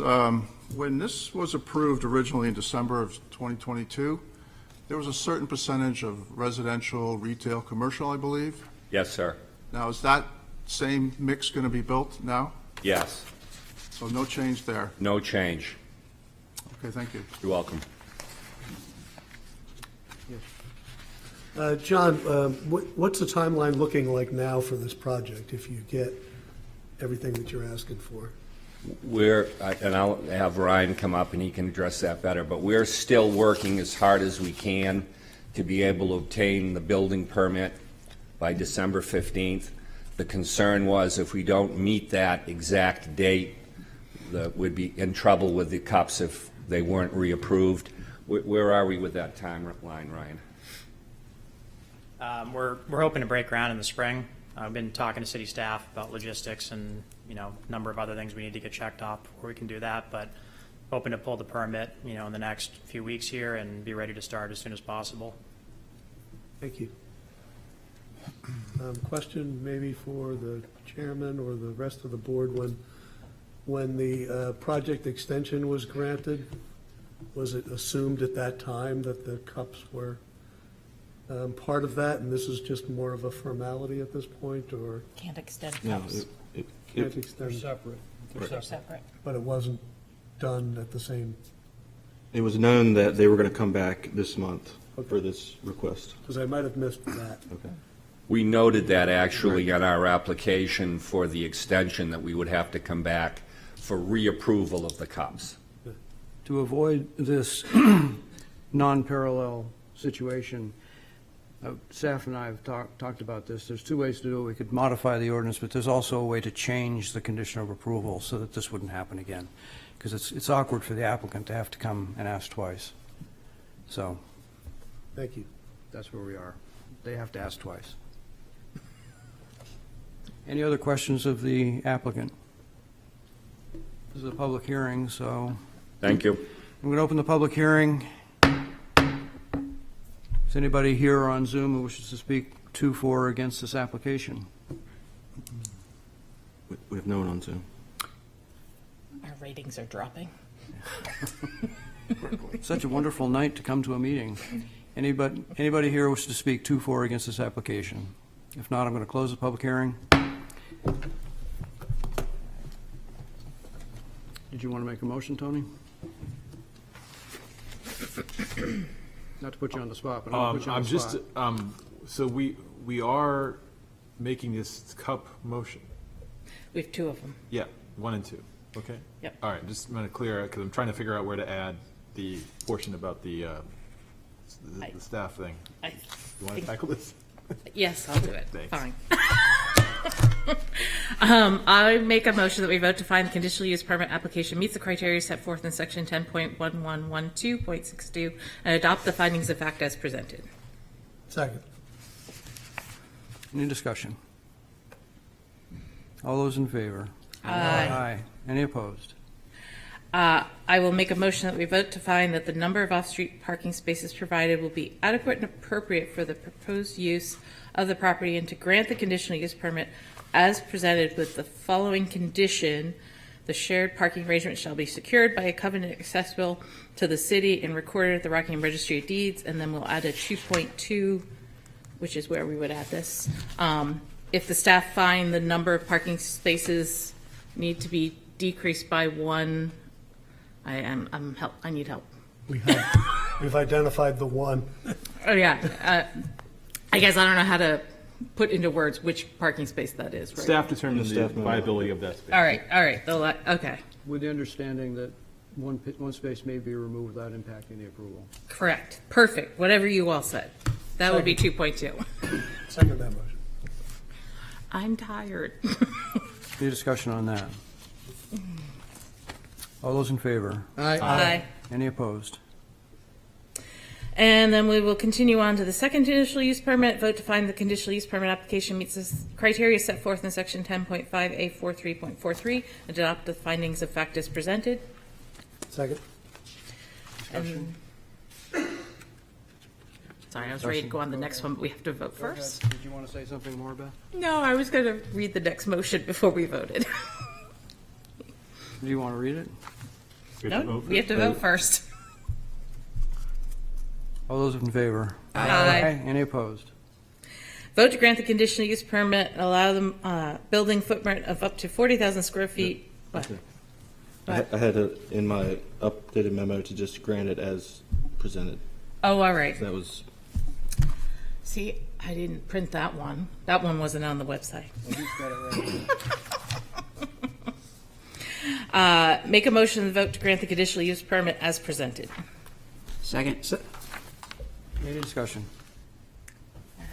[SPEAKER 11] when this was approved originally in December of 2022, There was a certain percentage of residential, retail, commercial, I believe.
[SPEAKER 9] Yes, sir.
[SPEAKER 11] Now, is that same mix going to be built now?
[SPEAKER 9] Yes.
[SPEAKER 11] So no change there.
[SPEAKER 9] No change.
[SPEAKER 11] Okay, thank you.
[SPEAKER 9] You're welcome.
[SPEAKER 6] John, what's the timeline looking like now for this project if you get everything that you're asking for?
[SPEAKER 9] And I'll have Ryan come up and he can address that better, but we're still working as hard as we can to be able to obtain the building permit by December 15th. The concern was if we don't meet that exact date, that we'd be in trouble with the CUPs if they weren't reapproved. Where are we with that timeline, Ryan?
[SPEAKER 10] We're hoping to break ground in the spring. I've been talking to city staff about logistics and, a number of other things we need to get checked off before we can do that, but hoping to pull the permit, in the next few weeks here and be ready to start as soon as possible.
[SPEAKER 6] Thank you. Question maybe for the chairman or the rest of the board. When the project extension was granted, was it assumed at that time that the CUPs were part of that, and this is just more of a formality at this point, or
[SPEAKER 7] Can't extend
[SPEAKER 2] No,
[SPEAKER 7] cups.
[SPEAKER 6] can't extend?
[SPEAKER 1] separate.
[SPEAKER 7] They're separate.
[SPEAKER 6] But it wasn't done at the same,
[SPEAKER 2] It was known that they were going to come back this month for this request.
[SPEAKER 6] because I might have missed that.
[SPEAKER 2] Okay.
[SPEAKER 9] We noted that actually in our application for the extension that we would have to come back for reapproval of the CUPs.
[SPEAKER 1] To avoid this non-parallel situation, staff and I have talked about this. There's two ways to do it. We could modify the ordinance, but there's also a way to change the condition of approval so that this wouldn't happen again, because it's awkward for the applicant to have to come and ask twice. So
[SPEAKER 6] Thank you.
[SPEAKER 1] that's where we are. They have to ask twice. Any other questions of the applicant? This is a public hearing, so
[SPEAKER 9] Thank you.
[SPEAKER 1] I'm going to open the public hearing. Is anybody here or on Zoom who wishes to speak to, for, or against this application?
[SPEAKER 2] We have no one on Zoom.
[SPEAKER 7] Our ratings are dropping.
[SPEAKER 1] Such a wonderful night to come to a meeting. Anybody here wishes to speak to, for, or against this application? If not, I'm going to close the public hearing. Did you want to make a motion, Tony? Not to put you on the spot, but I'll put you on
[SPEAKER 8] I'm
[SPEAKER 1] the
[SPEAKER 8] just,
[SPEAKER 1] spot.
[SPEAKER 8] so we are making this CUP motion.
[SPEAKER 7] We have two of them.
[SPEAKER 8] Yeah, 1 and 2. Okay?
[SPEAKER 7] Yep.
[SPEAKER 8] All right, just I'm going to clear it because I'm trying to figure out where to add the portion about the staff thing.
[SPEAKER 7] I
[SPEAKER 8] You want to
[SPEAKER 7] think-
[SPEAKER 8] tackle this?
[SPEAKER 7] Yes, I'll do it.
[SPEAKER 8] Thanks.
[SPEAKER 7] Fine. I make a motion that we vote to find the conditional use permit application meets the criteria set forth in section 10.1112.62 and adopt the findings of fact as presented.
[SPEAKER 6] Second.
[SPEAKER 1] Any discussion? All those in favor?
[SPEAKER 7] Aye.
[SPEAKER 1] Aye. Any opposed?
[SPEAKER 7] I will make a motion that we vote to find that the number of off-street parking spaces provided will be adequate and appropriate for the proposed use of the property and to grant the conditional use permit as presented with the following condition. The shared parking arrangement shall be secured by a covenant accessible to the city and recorded at the Rockingham Registry of Deeds, and then we'll add a 2.2, which is where we would add this. If the staff find the number of parking spaces need to be decreased by 1, I need help.
[SPEAKER 6] We've identified the one.
[SPEAKER 7] Oh, yeah. I guess I don't know how to put into words which parking space that is, right?
[SPEAKER 8] Staff determines the
[SPEAKER 2] Staff member.
[SPEAKER 8] viability of that space.
[SPEAKER 7] All right. Okay,
[SPEAKER 1] With the understanding that one space may be removed without impacting the approval.
[SPEAKER 7] correct. Perfect. Whatever you all said. That would be 2.2.
[SPEAKER 6] Second that motion.
[SPEAKER 7] I'm tired.
[SPEAKER 1] Any discussion on that? All those in favor?
[SPEAKER 7] Aye.
[SPEAKER 1] Any opposed?
[SPEAKER 7] And then we will continue on to the second conditional use permit. Vote to find the conditional use permit application meets the criteria set forth in section 10.5A43.43 and adopt the findings of fact as presented.
[SPEAKER 6] Second.
[SPEAKER 7] And sorry, I was ready to go on the next one, but we have to vote first.
[SPEAKER 1] Did you want to say something more, Beth?
[SPEAKER 7] No, I was going to read the next motion before we voted.
[SPEAKER 1] Do you want to read it?
[SPEAKER 8] We have to
[SPEAKER 7] No,
[SPEAKER 8] vote
[SPEAKER 7] we have to vote first.
[SPEAKER 1] All those in favor?
[SPEAKER 7] Aye.
[SPEAKER 1] Any opposed?
[SPEAKER 7] Vote to grant the conditional use permit, allow the building footprint of up to 40,000 square feet. What?
[SPEAKER 2] I had in my updated memo to just grant it as presented.
[SPEAKER 7] Oh, all right.
[SPEAKER 2] So that was,
[SPEAKER 7] See, I didn't print that one. That one wasn't on the website. Make a motion to vote to grant the conditional use permit as presented.
[SPEAKER 3] Second.
[SPEAKER 1] Any discussion?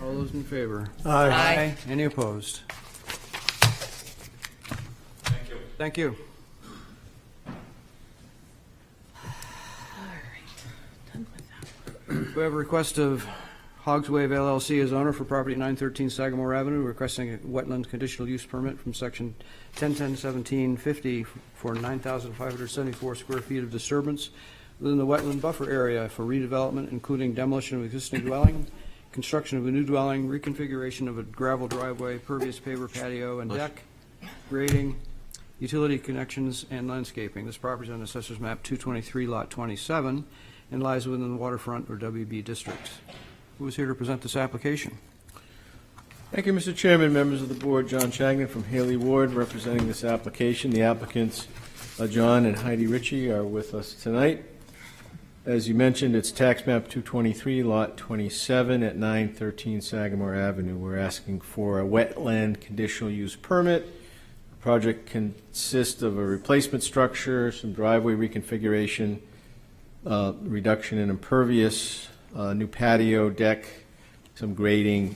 [SPEAKER 1] All those in favor?
[SPEAKER 7] Aye.
[SPEAKER 1] Any opposed? Thank you. Thank you. We have a request of Hogs Wave LLC as owner for property at 913 Sagamore Avenue, requesting a wetland conditional use permit from section 1010-1750 for 9,574 square feet of disturbance within the wetland buffer area for redevelopment, including demolition of existing dwelling, construction of a new dwelling, reconfiguration of a gravel driveway, pervious paver patio and deck, grading, utility connections, and landscaping. This property is on Assessor's Map 223, Lot 27, and lies within the waterfront or WB district. Who is here to present this application?
[SPEAKER 12] Thank you, Mr. Chairman, members of the board. John Chagnon from Haley Ward, representing this application. The applicants, John and Heidi Ritchie, are with us tonight. As you mentioned, it's tax map 223, lot 27 at 913 Sagamore Avenue. We're asking for a wetland conditional use permit. The project consists of a replacement structure, some driveway reconfiguration, reduction in impervious, new patio, deck, some grading,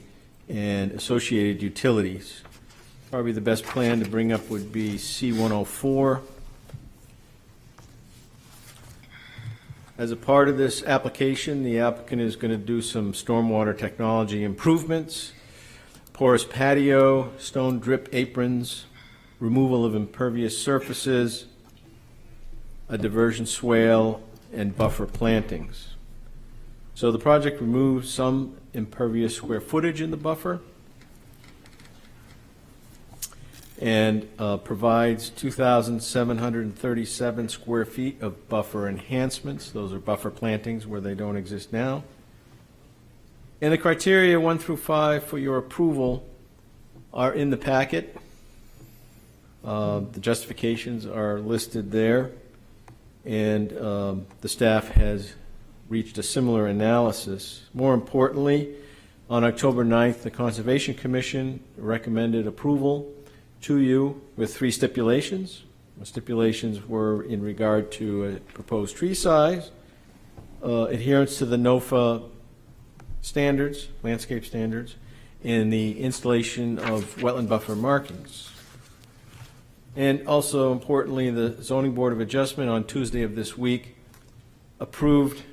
[SPEAKER 12] and associated utilities. Probably the best plan to bring up would be C-104. As a part of this application, the applicant is going to do some stormwater technology improvements, porous patio, stone drip aprons, removal of impervious surfaces, a diversion swale, and buffer plantings. So the project removes some impervious square footage in the buffer and provides 2,737 square feet of buffer enhancements. Those are buffer plantings where they don't exist now. And the criteria 1 through 5 for your approval are in the packet. The justifications are listed there, and the staff has reached a similar analysis. More importantly, on October 9th, the Conservation Commission recommended approval to you with 3 stipulations. The stipulations were in regard to a proposed tree size, adherence to the NOFA standards, landscape standards, and the installation of wetland buffer markings. And also importantly, the Zoning Board of Adjustment on Tuesday of this week approved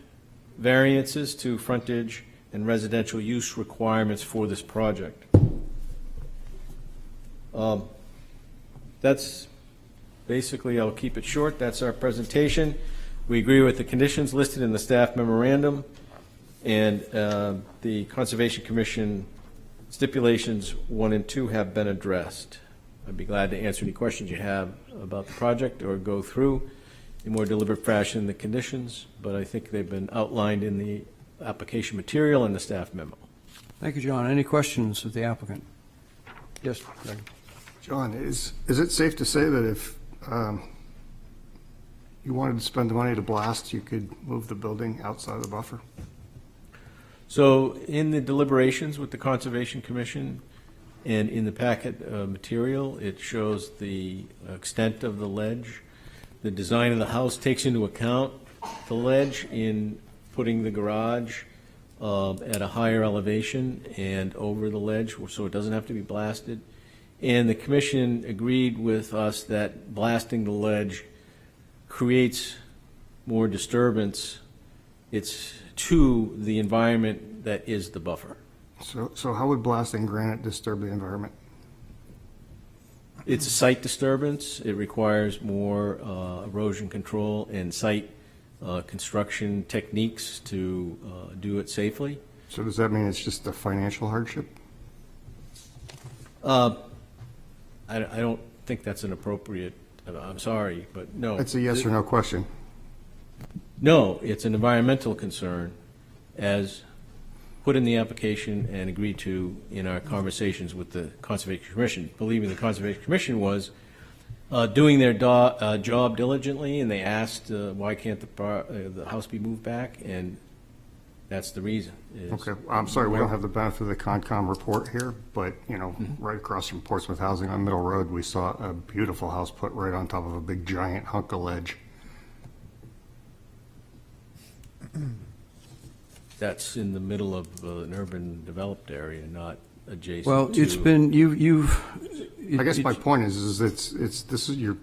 [SPEAKER 12] variances to frontage and residential use requirements for this project. That's basically, I'll keep it short, that's our presentation. We agree with the conditions listed in the staff memorandum, and the Conservation Commission stipulations 1 and 2 have been addressed. I'd be glad to answer any questions you have about the project or go through in more deliberate fashion the conditions, but I think they've been outlined in the application material and the staff memo.
[SPEAKER 1] Thank you, John. Any questions of the applicant? Yes, Greg.
[SPEAKER 4] John, is it safe to say that if you wanted to spend the money to blast, you could move the building outside of the buffer?
[SPEAKER 12] So in the deliberations with the Conservation Commission and in the packet material, it shows the extent of the ledge. The design of the house takes into account the ledge in putting the garage at a higher elevation and over the ledge, so it doesn't have to be blasted. And the commission agreed with us that blasting the ledge creates more disturbance. It's to the environment that is the buffer.
[SPEAKER 4] So how would blasting granite disturb the environment?
[SPEAKER 12] It's a site disturbance. It requires more erosion control and site construction techniques to do it safely.
[SPEAKER 4] So does that mean it's just a financial hardship?
[SPEAKER 12] I don't think that's an appropriate, I'm sorry, but no.
[SPEAKER 4] It's a yes or no question.
[SPEAKER 12] No, it's an environmental concern. as put in the application and agreed to in our conversations with the Conservation Commission, believing the Conservation Commission was doing their job diligently, and they asked, why can't the house be moved back? And that's the reason. is-
[SPEAKER 4] Okay, I'm sorry, we don't have the benefit of the Concom report here, but, you know, right across from Portsmouth Housing on Middle Road, we saw a beautiful house put right on top of a big giant hunk of ledge.
[SPEAKER 12] That's in the middle of an urban developed area, not adjacent to.
[SPEAKER 1] Well, it's been, you've.
[SPEAKER 4] I guess my point is this is, you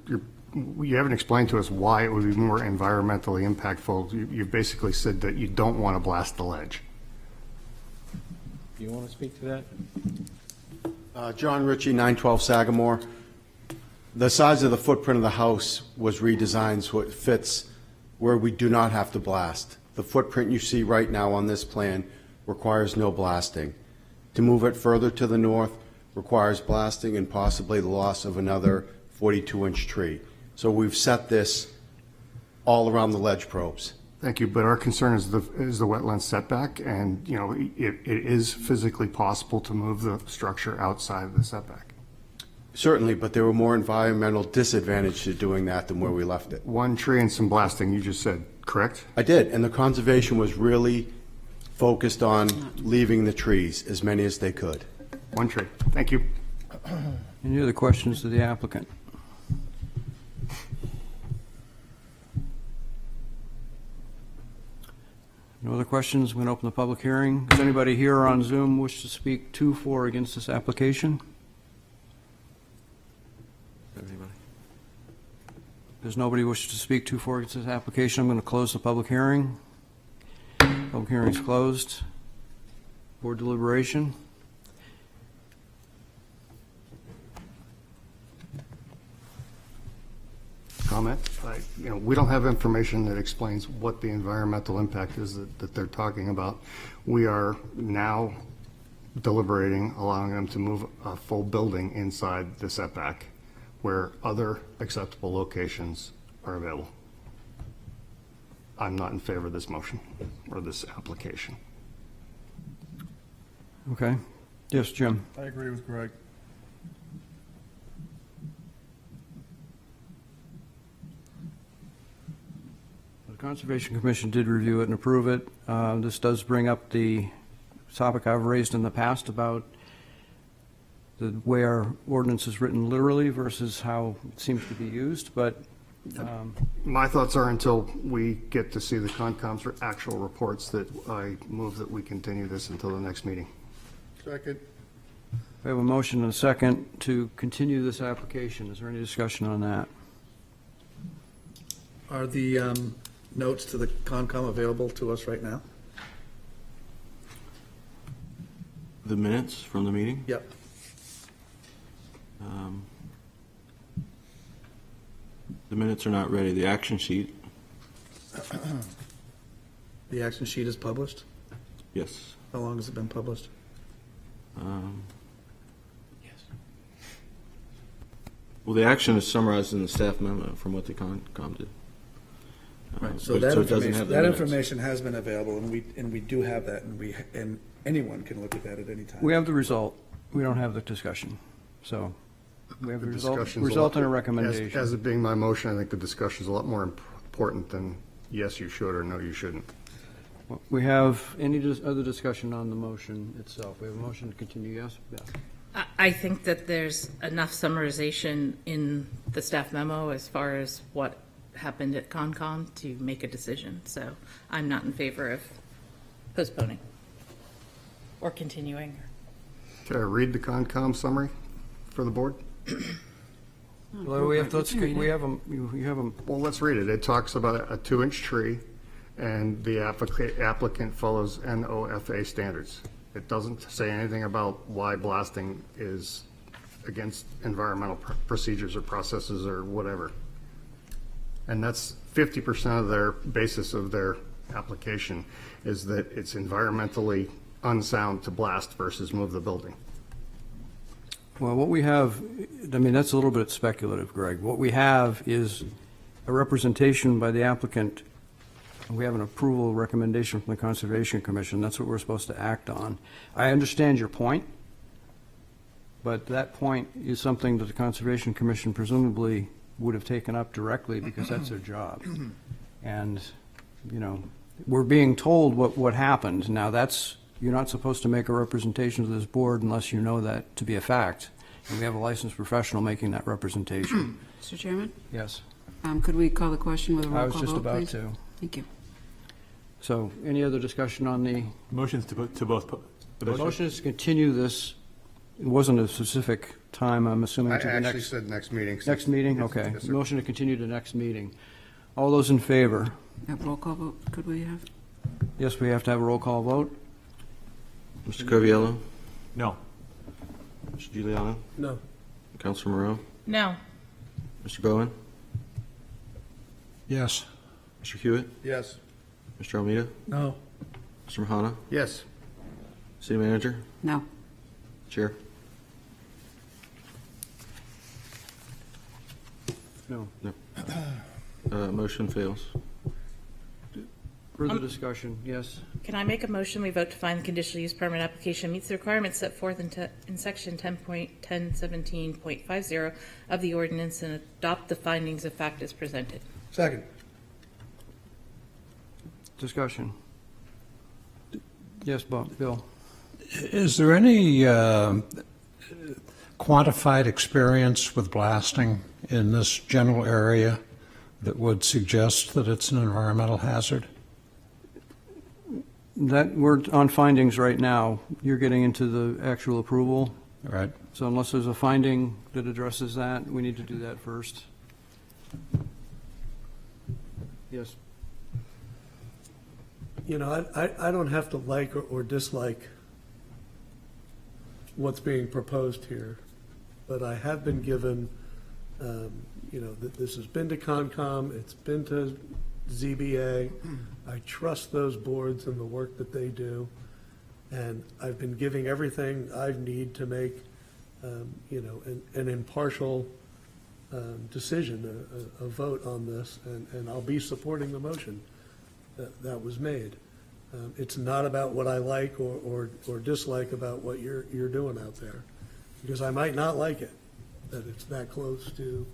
[SPEAKER 4] haven't explained to us why it would be more environmentally impactful. You basically said that you don't want to blast the ledge.
[SPEAKER 12] Do you want to speak to that?
[SPEAKER 13] John Ritchie, 912 Sagamore. The size of the footprint of the house was redesigned so it fits where we do not have to blast. The footprint you see right now on this plan requires no blasting. To move it further to the north requires blasting and possibly the loss of another 42-inch tree. So we've set this all around the ledge probes.
[SPEAKER 4] Thank you, but our concern is the wetland setback, and, you know, it is physically possible to move the structure outside of the setback.
[SPEAKER 13] Certainly, but there were more environmental disadvantage to doing that than where we left it.
[SPEAKER 4] One tree and some blasting, you just said, correct?
[SPEAKER 13] I did, and the conservation was really focused on leaving the trees, as many as they could.
[SPEAKER 4] One tree. Thank you.
[SPEAKER 1] Any other questions to the applicant? No other questions? I'm going to open the public hearing. Does anybody here on Zoom wish to speak to, for, or against this application? Does nobody wish to speak to, for, or against this application? I'm going to close the public hearing. Public hearing is closed. Board deliberation.
[SPEAKER 4] Comment? You know, we don't have information that explains what the environmental impact is that they're talking about. We are now deliberating, allowing them to move a full building inside the setback where other acceptable locations are available. I'm not in favor of this motion or this application.
[SPEAKER 1] Okay. Yes, Jim.
[SPEAKER 11] I agree with Greg.
[SPEAKER 1] The Conservation Commission did review it and approve it. This does bring up the topic I've raised in the past about the way our ordinance is written literally versus how it seems to be used, but
[SPEAKER 4] My thoughts are, until we get to see the Concom's actual reports, that I move that we continue this until the next meeting.
[SPEAKER 11] Second.
[SPEAKER 1] we have a motion and a second to continue this application. Is there any discussion on that?
[SPEAKER 14] Are the notes to the Concom available to us right now?
[SPEAKER 2] The minutes from the meeting?
[SPEAKER 14] Yep.
[SPEAKER 2] The minutes are not ready. The action sheet,
[SPEAKER 14] The action sheet is published?
[SPEAKER 2] yes.
[SPEAKER 14] How long has it been published?
[SPEAKER 2] Well, the action is summarized in the staff memo from what the Concom did.
[SPEAKER 14] Right, so
[SPEAKER 2] but-
[SPEAKER 14] that
[SPEAKER 2] it doesn't have
[SPEAKER 14] information,
[SPEAKER 2] the
[SPEAKER 14] that
[SPEAKER 2] minutes.
[SPEAKER 14] information has been available, and we do have that, and anyone can look at that at any time.
[SPEAKER 1] We have the result. We don't have the discussion. So we have the
[SPEAKER 4] Discussion's
[SPEAKER 1] result and a
[SPEAKER 4] lot-
[SPEAKER 1] recommendation.
[SPEAKER 4] As it being my motion, I think the discussion's a lot more important than yes, you should, or no, you shouldn't.
[SPEAKER 1] We have any other discussion on the motion itself? We have a motion to continue, yes? Beth?
[SPEAKER 7] I think that there's enough summarization in the staff memo as far as what happened at Concom to make a decision. So I'm not in favor of postponing or continuing.
[SPEAKER 4] Can I read the Concom summary for the board?
[SPEAKER 1] Well, we have, we have them, you have them.
[SPEAKER 4] Well, let's read it. It talks about a 2-inch tree, and the applicant follows NOFA standards. It doesn't say anything about why blasting is against environmental procedures or processes or whatever. And that's 50% of their basis of their application, is that it's environmentally unsound to blast versus move the building.
[SPEAKER 1] Well, what we have, I mean, that's a little bit speculative, Greg. What we have is a representation by the applicant We have an approval recommendation from the Conservation Commission. That's what we're supposed to act on. I understand your point, but that point is something that the Conservation Commission presumably would have taken up directly because that's their job. And, you know, we're being told what happened. Now, you're not supposed to make a representation to this board unless you know that to be a fact. And we have a licensed professional making that representation.
[SPEAKER 3] Mr. Chairman,
[SPEAKER 1] Yes.
[SPEAKER 3] could we call the question with a
[SPEAKER 1] I
[SPEAKER 3] roll
[SPEAKER 1] was
[SPEAKER 3] call
[SPEAKER 1] just
[SPEAKER 3] vote,
[SPEAKER 1] about
[SPEAKER 3] please?
[SPEAKER 1] to.
[SPEAKER 3] Thank you.
[SPEAKER 1] So, any other discussion on the
[SPEAKER 8] Motions to both.
[SPEAKER 1] the motion is to continue this? It wasn't a specific time, I'm assuming,
[SPEAKER 4] I
[SPEAKER 1] to the
[SPEAKER 4] actually
[SPEAKER 1] next.
[SPEAKER 4] said next meeting.
[SPEAKER 1] Next meeting,
[SPEAKER 4] Yes,
[SPEAKER 1] okay.
[SPEAKER 4] yes, sir.
[SPEAKER 1] Motion to continue to next meeting. All those in favor?
[SPEAKER 3] Roll call vote, could we have?
[SPEAKER 1] Yes, we have to have a roll call vote.
[SPEAKER 2] Mr. Coviello,
[SPEAKER 8] No.
[SPEAKER 2] Mr. Giuliano,
[SPEAKER 6] No.
[SPEAKER 2] Councilor Moreau,
[SPEAKER 7] No.
[SPEAKER 2] Mr. Bowen,
[SPEAKER 5] Yes.
[SPEAKER 2] Mr. Hewitt,
[SPEAKER 14] Yes.
[SPEAKER 2] Mr. Almeida,
[SPEAKER 14] No.
[SPEAKER 2] Mr. Mahana,
[SPEAKER 4] Yes.
[SPEAKER 2] City Manager,
[SPEAKER 3] No.
[SPEAKER 2] Chair.
[SPEAKER 1] No.
[SPEAKER 2] Motion fails.
[SPEAKER 1] Further discussion, yes.
[SPEAKER 7] Can I make a motion, we vote to find the conditional use permit application meets the requirements set forth in section 10.1017.50 of the ordinance and adopt the findings of fact as presented?
[SPEAKER 14] Second.
[SPEAKER 1] Discussion. Yes, Bill?
[SPEAKER 5] Is there any quantified experience with blasting in this general area that would suggest that it's an environmental hazard?
[SPEAKER 1] That, we're on findings right now. You're getting into the actual approval.
[SPEAKER 5] Right.
[SPEAKER 1] So unless there's a finding that addresses that, we need to do that first. Yes.
[SPEAKER 6] You know, I don't have to like or dislike what's being proposed here, but I have been given, you know, that this has been to Concom, it's been to ZBA. I trust those boards and the work that they do, and I've been giving everything I need to make, you know, an impartial decision, a vote on this, and I'll be supporting the motion that was made. It's not about what I like or dislike about what you're doing out there, because I might not like it, that it's that close to,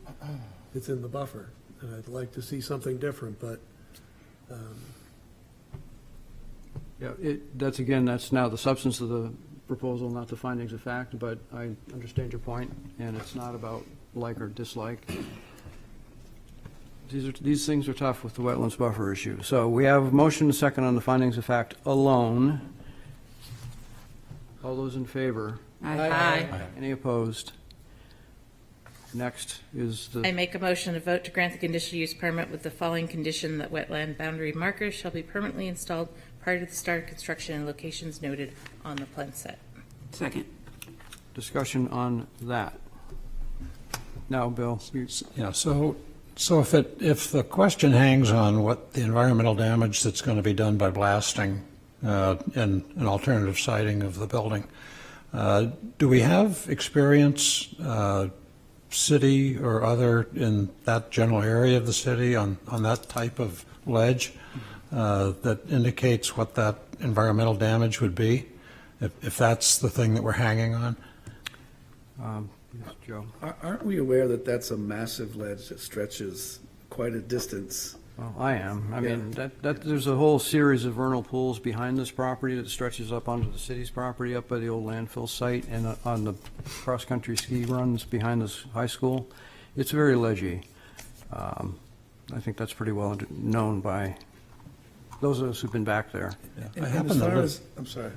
[SPEAKER 6] it's in the buffer, and I'd like to see something different, but
[SPEAKER 1] Yeah, that's now the substance of the proposal, not the findings of fact, but I understand your point, and it's not about like or dislike. These things are tough with the wetlands buffer issue. So we have a motion and a second on the findings of fact alone. All those in favor?
[SPEAKER 3] Aye.
[SPEAKER 1] Any opposed? Next is
[SPEAKER 7] I
[SPEAKER 1] the,
[SPEAKER 7] make a motion to vote to grant the conditional use permit with the following condition: that wetland boundary markers shall be permanently installed prior to the start of construction in locations noted on the plan set.
[SPEAKER 3] Second.
[SPEAKER 1] discussion on that. Now, Bill,
[SPEAKER 5] Yeah, so if the question hangs on what the environmental damage that's going to be done by blasting and an alternative siting of the building, do we have experience, city or other, in that general area of the city on that type of ledge that indicates what that environmental damage would be, if that's the thing that we're hanging on?
[SPEAKER 1] Joe.
[SPEAKER 14] Aren't we aware that that's a massive ledge that stretches quite a distance?
[SPEAKER 1] Well, I am. I mean, there's a whole series of vernal pools behind this property that stretches up onto the city's property up by the old landfill site and on the cross-country ski runs behind this high school. It's very ledgy. I think that's pretty well known by those of us who've been back there.
[SPEAKER 14] And
[SPEAKER 5] I happen
[SPEAKER 14] as
[SPEAKER 5] to
[SPEAKER 14] far
[SPEAKER 5] live-
[SPEAKER 14] as, I'm sorry.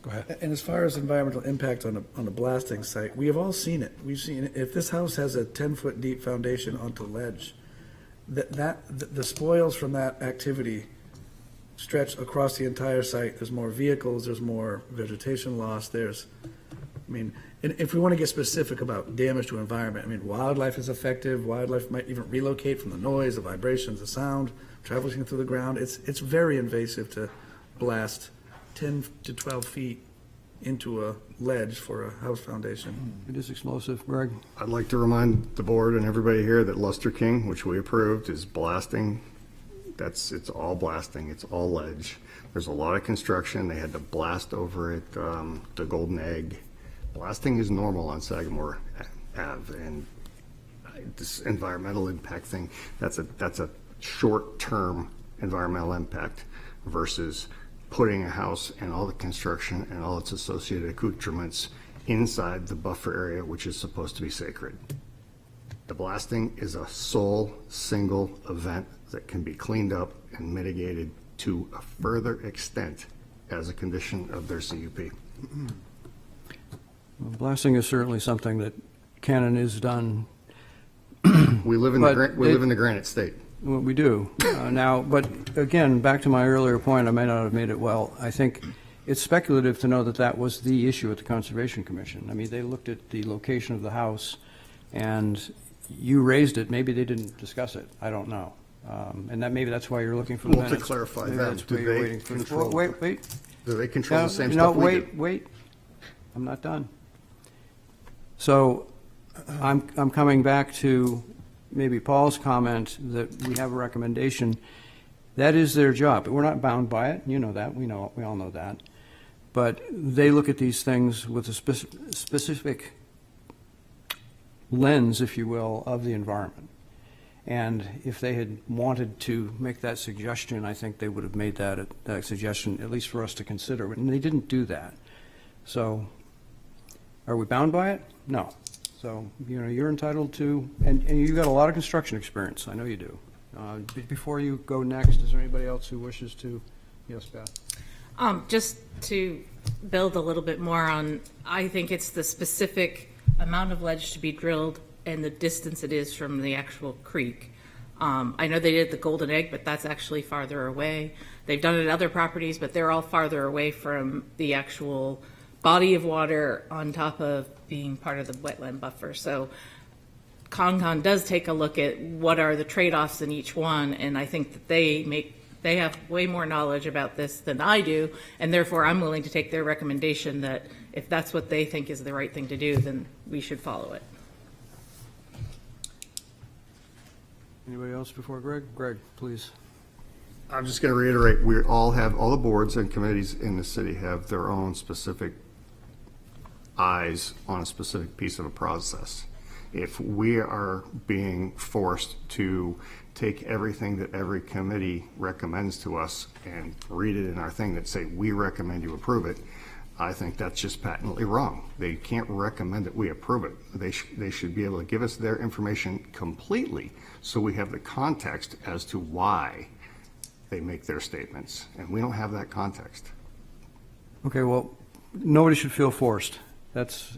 [SPEAKER 5] Go ahead.
[SPEAKER 14] And as far as environmental impact on a blasting site, we have all seen it. We've seen, if this house has a 10-foot deep foundation onto ledge, the spoils from that activity stretch across the entire site. There's more vehicles, there's more vegetation loss, and if we want to get specific about damage to environment, I mean, wildlife is affected, wildlife might even relocate from the noise, the vibrations, the sound, traveling through the ground. It's very invasive to blast 10 to 12 feet into a ledge for a house foundation.
[SPEAKER 1] It is explosive. Greg?
[SPEAKER 4] I'd like to remind the board and everybody here that Luster King, which we approved, is blasting It's all blasting, it's all ledge. There's a lot of construction, they had to blast over it, the Golden Egg. Blasting is normal on Sagamore Ave, and this environmental impact thing, that's a short-term environmental impact versus putting a house and all the construction and all its associated accoutrements inside the buffer area, which is supposed to be sacred. The blasting is a sole, single event that can be cleaned up and mitigated to a further extent as a condition of their CUP.
[SPEAKER 1] Well, blasting is certainly something that can and is done.
[SPEAKER 4] We live in the Granite State.
[SPEAKER 1] Well, we do now, but again, back to my earlier point, I may not have made it well. I think it's speculative to know that that was the issue at the Conservation Commission. I mean, they looked at the location of the house, and you raised it. Maybe they didn't discuss it. I don't know. And that maybe that's why you're looking for the
[SPEAKER 4] Well, to
[SPEAKER 1] minutes.
[SPEAKER 4] clarify
[SPEAKER 1] Maybe
[SPEAKER 4] that,
[SPEAKER 1] that's
[SPEAKER 4] do
[SPEAKER 1] why you're
[SPEAKER 4] they
[SPEAKER 1] waiting for the-
[SPEAKER 4] control-
[SPEAKER 1] Wait.
[SPEAKER 4] Do they control
[SPEAKER 1] No,
[SPEAKER 4] the same
[SPEAKER 1] no,
[SPEAKER 4] stuff we do?
[SPEAKER 1] wait. I'm not done. So I'm coming back to maybe Paul's comment that we have a recommendation. That is their job. We're not bound by it. You know that. We all know that. But they look at these things with a specific lens, if you will, of the environment. And if they had wanted to make that suggestion, I think they would have made that suggestion, at least for us to consider. And they didn't do that. So are we bound by it? No. So, you're entitled to, and you've got a lot of construction experience. I know you do. Before you go next, is there anybody else who wishes to? Yes, Beth.
[SPEAKER 7] Just to build a little bit more on, I think it's the specific amount of ledge to be drilled and the distance it is from the actual creek. I know they did the Golden Egg, but that's actually farther away. They've done it at other properties, but they're all farther away from the actual body of water on top of being part of the wetland buffer. So Concon does take a look at what are the trade-offs in each one, and I think that they have way more knowledge about this than I do, and therefore I'm willing to take their recommendation that if that's what they think is the right thing to do, then we should follow it.
[SPEAKER 1] Anybody else before Greg? Greg, please.
[SPEAKER 4] I'm just going to reiterate, all the boards and committees in the city have their own specific eyes on a specific piece of a process. If we are being forced to take everything that every committee recommends to us and read it in our thing that say, we recommend you approve it, I think that's just patently wrong. They can't recommend that we approve it. They should be able to give us their information completely so we have the context as to why they make their statements. And we don't have that context.
[SPEAKER 1] Okay, well, nobody should feel forced. That's,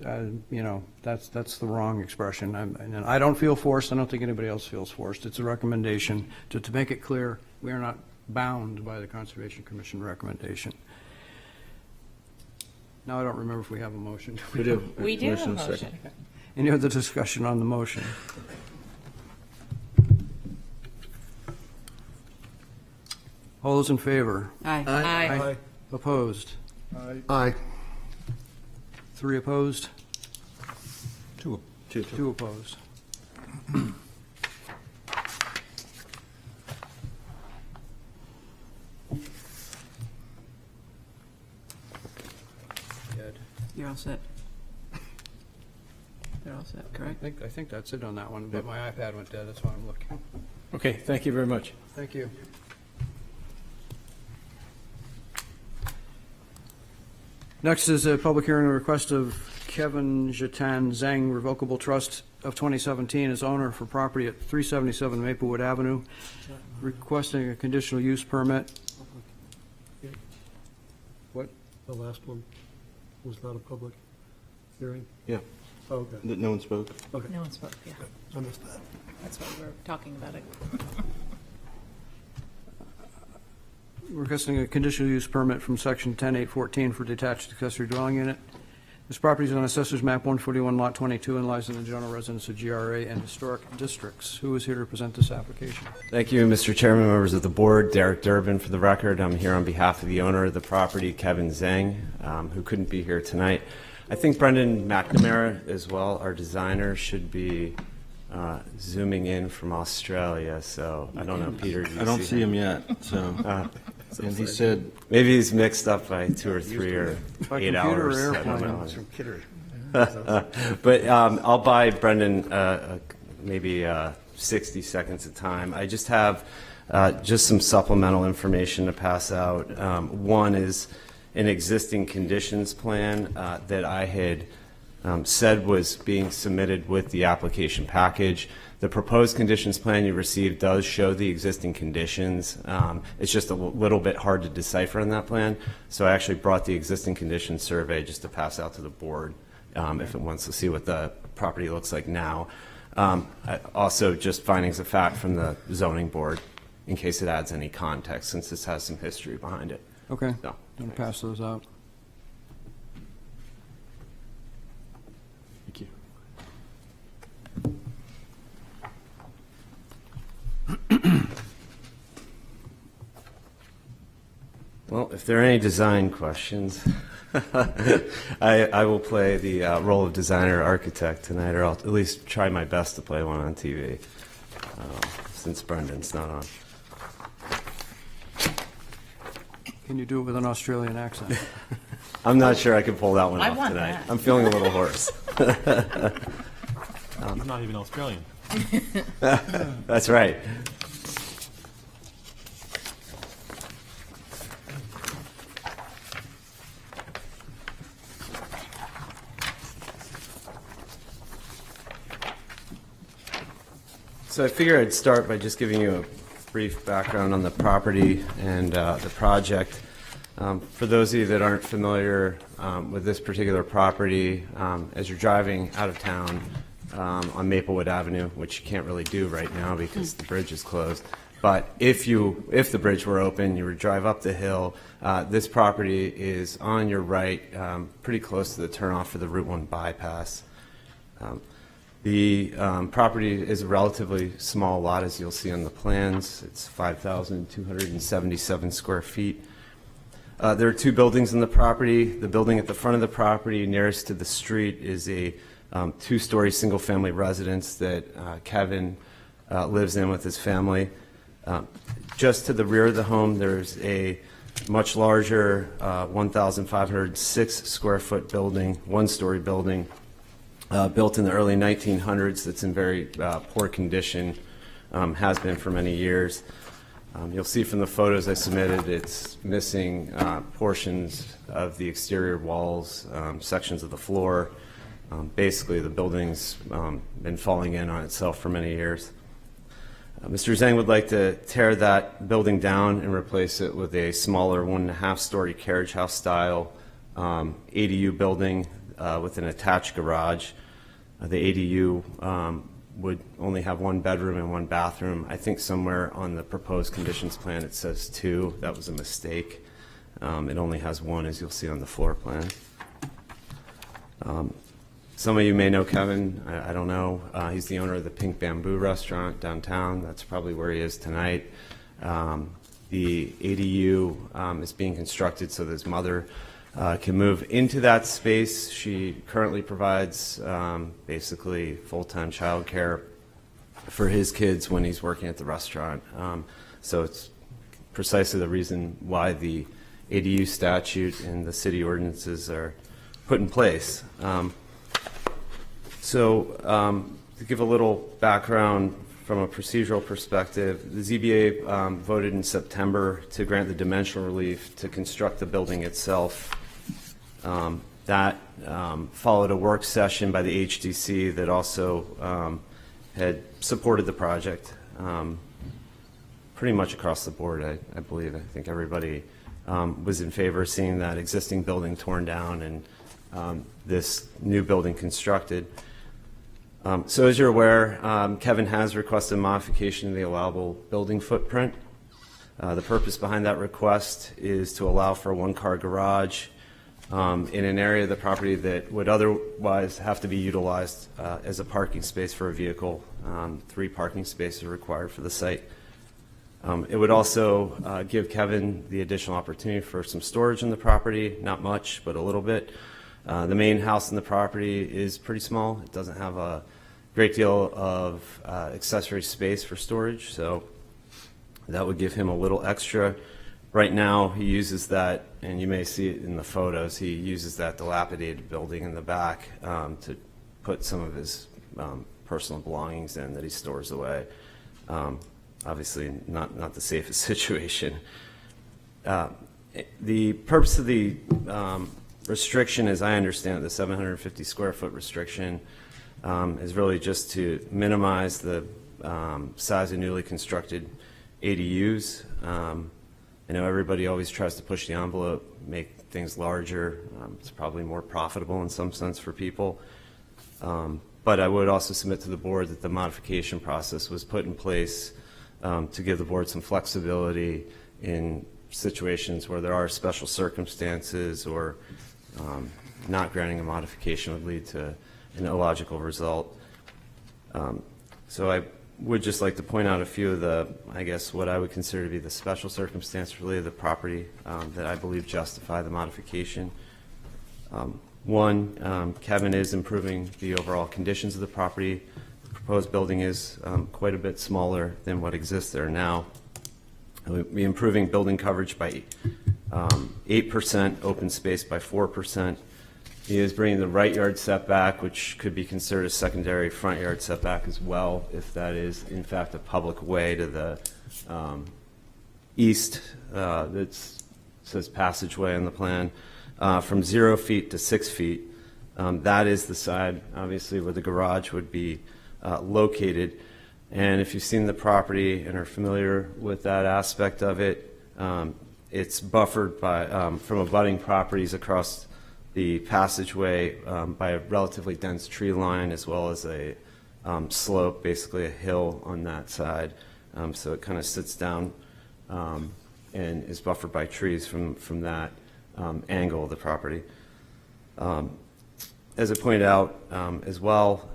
[SPEAKER 1] that's the wrong expression. And I don't feel forced. I don't think anybody else feels forced. It's a recommendation. To make it clear, we are not bound by the Conservation Commission recommendation. Now I don't remember if we have a motion.
[SPEAKER 12] We do.
[SPEAKER 7] We do have a
[SPEAKER 12] Motion
[SPEAKER 7] motion.
[SPEAKER 1] Any other discussion on the motion? All those in favor?
[SPEAKER 3] Aye.
[SPEAKER 7] Aye.
[SPEAKER 1] Opposed?
[SPEAKER 4] Aye.
[SPEAKER 1] 3 opposed?
[SPEAKER 5] Two.
[SPEAKER 1] 2 opposed.
[SPEAKER 3] You're all set. They're all set, correct?
[SPEAKER 1] I think that's it on that one, but my iPad went dead, that's why I'm looking.
[SPEAKER 12] Okay, thank you very much.
[SPEAKER 1] Thank you. Next is a public hearing, a request of Kevin Jatan Zhang Revocable Trust of 2017 as owner for property at 377 Maplewood Avenue, requesting a conditional use permit. What?
[SPEAKER 6] The last one was not a public hearing?
[SPEAKER 2] Yeah,
[SPEAKER 6] Oh, okay.
[SPEAKER 2] that no one spoke.
[SPEAKER 6] Okay,
[SPEAKER 7] No one spoke, yeah.
[SPEAKER 6] I missed that.
[SPEAKER 7] That's why we're talking about it.
[SPEAKER 1] Requesting a conditional use permit from section 10814 for detached accessory dwelling unit. This property is on Assessor's Map 141, Lot 22, and lies in the general residence of GRA and historic districts. Who is here to present this application?
[SPEAKER 15] Thank you, Mr. Chairman, members of the board. Derek Durbin for the record. I'm here on behalf of the owner of the property, Kevin Zhang, who couldn't be here tonight. I think Brendan McNamara as well, our designer, should be zooming in from Australia, so I don't know, Peter. Do you
[SPEAKER 12] I don't see him yet, so. And he said,
[SPEAKER 15] maybe he's mixed up by 2 or 3 or
[SPEAKER 1] By
[SPEAKER 15] 8
[SPEAKER 1] computer or
[SPEAKER 15] hours. I don't
[SPEAKER 1] airplane?
[SPEAKER 15] know.
[SPEAKER 14] It's from Kittery.
[SPEAKER 15] But I'll buy Brendan maybe 60 seconds of time. I just have just some supplemental information to pass out. One is an existing conditions plan that I had said was being submitted with the application package. The proposed conditions plan you received does show the existing conditions. It's just a little bit hard to decipher in that plan. So I actually brought the existing conditions survey just to pass out to the board if it wants to see what the property looks like now. Also, just findings of fact from the zoning board in case it adds any context, since this has some history behind it.
[SPEAKER 1] Okay,
[SPEAKER 15] So,
[SPEAKER 1] I'm going to pass those out.
[SPEAKER 8] Thank you.
[SPEAKER 15] Well, if there are any design questions, I will play the role of designer architect tonight, or I'll at least try my best to play one on TV, since Brendan's not on.
[SPEAKER 1] Can you do it with an Australian accent?
[SPEAKER 15] I'm not sure I can pull that one
[SPEAKER 7] I
[SPEAKER 15] off
[SPEAKER 7] want
[SPEAKER 15] tonight.
[SPEAKER 7] that.
[SPEAKER 15] I'm feeling a little hoarse.
[SPEAKER 8] He's not even Australian.
[SPEAKER 15] That's right. So I figure I'd start by just giving you a brief background on the property and the project. For those of you that aren't familiar with this particular property, as you're driving out of town on Maplewood Avenue, which you can't really do right now because the bridge is closed, but if the bridge were open, you would drive up the hill. This property is on your right, pretty close to the turnoff for the Route 1 bypass. The property is a relatively small lot, as you'll see on the plans. It's 5,277 square feet. There are 2 buildings in the property. The building at the front of the property nearest to the street is a 2-story single-family residence that Kevin lives in with his family. Just to the rear of the home, there's a much larger 1,506 square foot building, 1-story building, built in the early 1900s that's in very poor condition, has been for many years. You'll see from the photos I submitted, it's missing portions of the exterior walls, sections of the floor. Basically, the building's been falling in on itself for many years. Mr. Zhang would like to tear that building down and replace it with a smaller 1.5-story carriage house style ADU building with an attached garage. The ADU would only have 1 bedroom and 1 bathroom. I think somewhere on the proposed conditions plan it says 2. That was a mistake. It only has 1, as you'll see on the floor plan. Some of you may know Kevin. I don't know. He's the owner of the Pink Bamboo restaurant downtown. That's probably where he is tonight. The ADU is being constructed so that his mother can move into that space. She currently provides basically full-time childcare for his kids when he's working at the restaurant. So it's precisely the reason why the ADU statute and the city ordinances are put in place. To give a little background from a procedural perspective, the ZBA voted in September to grant the dimensional relief to construct the building itself. That followed a work session by the HDC that also had supported the project pretty much across the board, I believe. I think everybody was in favor of seeing that existing building torn down and this new building constructed. So as you're aware, Kevin has requested modification of the allowable building footprint. The purpose behind that request is to allow for a 1-car garage in an area of the property that would otherwise have to be utilized as a parking space for a vehicle. 3 parking spaces are required for the site. It would also give Kevin the additional opportunity for some storage in the property, not much, but a little bit. The main house in the property is pretty small. It doesn't have a great deal of accessory space for storage, so that would give him a little extra. Right now, he uses that, and you may see it in the photos, he uses that dilapidated building in the back to put some of his personal belongings in that he stores away. Obviously, not the safest situation. The purpose of the restriction, as I understand it, the 750 square foot restriction, is really just to minimize the size of newly constructed ADUs. I know everybody always tries to push the envelope, make things larger. It's probably more profitable in some sense for people. But I would also submit to the board that the modification process was put in place to give the board some flexibility in situations where there are special circumstances or not granting a modification would lead to an illogical result. So I would just like to point out a few of the, I guess, what I would consider to be the special circumstances related to the property that I believe justify the modification. One, Kevin is improving the overall conditions of the property. The proposed building is quite a bit smaller than what exists there now. We'll be improving building coverage by 8%, open space by 4%. He is bringing the right yard setback, which could be considered a secondary front yard setback as well, if that is in fact a public way to the east that says passageway on the plan, from 0 feet to 6 feet. That is the side, obviously, where the garage would be located. And if you've seen the property and are familiar with that aspect of it, it's buffered by from abutting properties across the passageway by a relatively dense tree line, as well as a slope, basically a hill on that side. So it kind of sits down and is buffered by trees from that angle of the property. As I pointed out as well,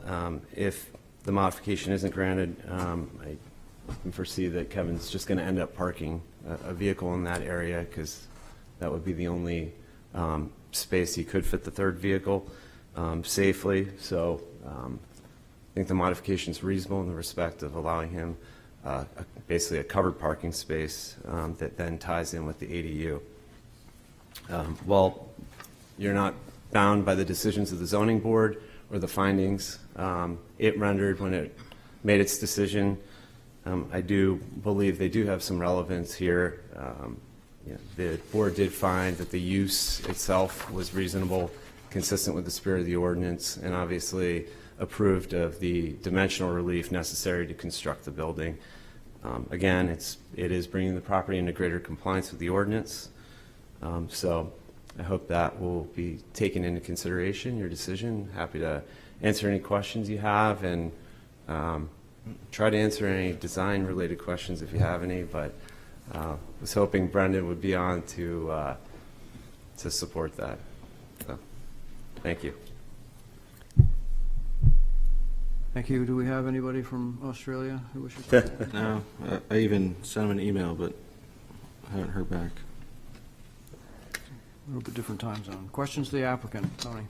[SPEAKER 15] if the modification isn't granted, I can foresee that Kevin's just going to end up parking a vehicle in that area because that would be the only space he could fit the third vehicle safely. So I think the modification is reasonable in the respect of allowing him basically a covered parking space that then ties in with the ADU. While you're not bound by the decisions of the zoning board or the findings it rendered when it made its decision, I do believe they do have some relevance here. The board did find that the use itself was reasonable, consistent with the spirit of the ordinance, and obviously approved of the dimensional relief necessary to construct the building. Again, it is bringing the property into greater compliance with the ordinance. So I hope that will be taken into consideration, your decision. Happy to answer any questions you have and try to answer any design-related questions if you have any, but was hoping Brendan would be on to support that. So, thank you.
[SPEAKER 1] Thank you. Do we have anybody from Australia who wishes to?
[SPEAKER 2] No, I even sent him an email, but I haven't heard back.
[SPEAKER 1] A little bit different time zone. Questions to the applicant, Tony?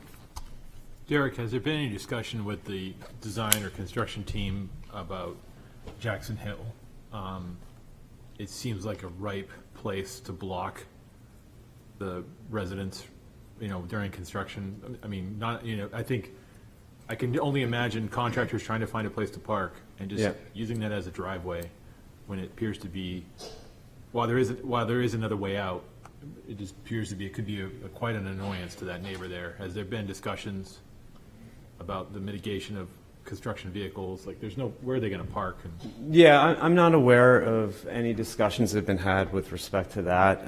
[SPEAKER 8] Derek, has there been any discussion with the design or construction team about Jackson Hill? It seems like a ripe place to block the residents, during construction. I mean, I think I can only imagine contractors trying to find a place to park and just using that as a driveway when it appears to be, while there is another way out, it just appears to be, it could be quite an annoyance to that neighbor there. Has there been discussions about the mitigation of construction vehicles? Like, where are they going to park?
[SPEAKER 15] Yeah, I'm not aware of any discussions that have been had with respect to that.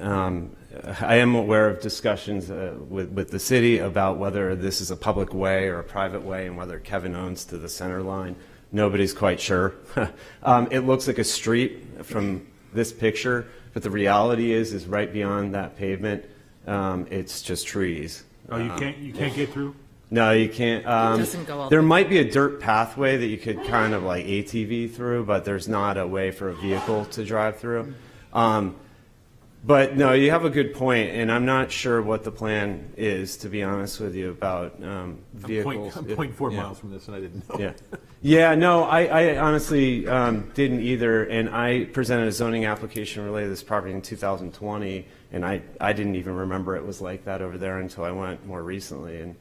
[SPEAKER 15] I am aware of discussions with the city about whether this is a public way or a private way and whether Kevin owns to the center line. Nobody's quite sure. It looks like a street from this picture, but the reality is right beyond that pavement, it's just trees.
[SPEAKER 8] Oh, you can't get through?
[SPEAKER 15] No, you can't.
[SPEAKER 7] Doesn't go all
[SPEAKER 15] there
[SPEAKER 7] the way.
[SPEAKER 15] might be a dirt pathway that you could kind of like ATV through, but there's not a way for a vehicle to drive through. But no, you have a good point, and I'm not sure what the plan is, to be honest with you, about vehicles.
[SPEAKER 8] I'm 0.4 miles from this, and I didn't know.
[SPEAKER 15] Yeah, Yeah, no, I honestly didn't either, and I presented a zoning application related to this property in 2020, and I didn't even remember it was like that over there until I went more recently, and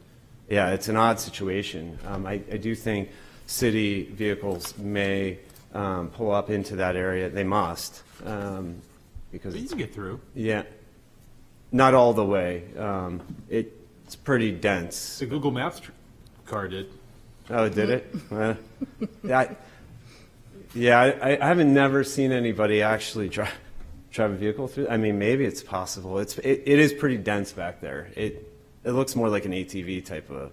[SPEAKER 15] yeah, it's an odd situation. I do think city vehicles may pull up into that area. They must, because
[SPEAKER 8] But you can get through.
[SPEAKER 15] yeah, not all the way. It's pretty dense.
[SPEAKER 8] The Google Maps car did.
[SPEAKER 15] Oh, did it? I haven't never seen anybody actually drive a vehicle through. I mean, maybe it's possible. It is pretty dense back there. It looks more like an ATV type of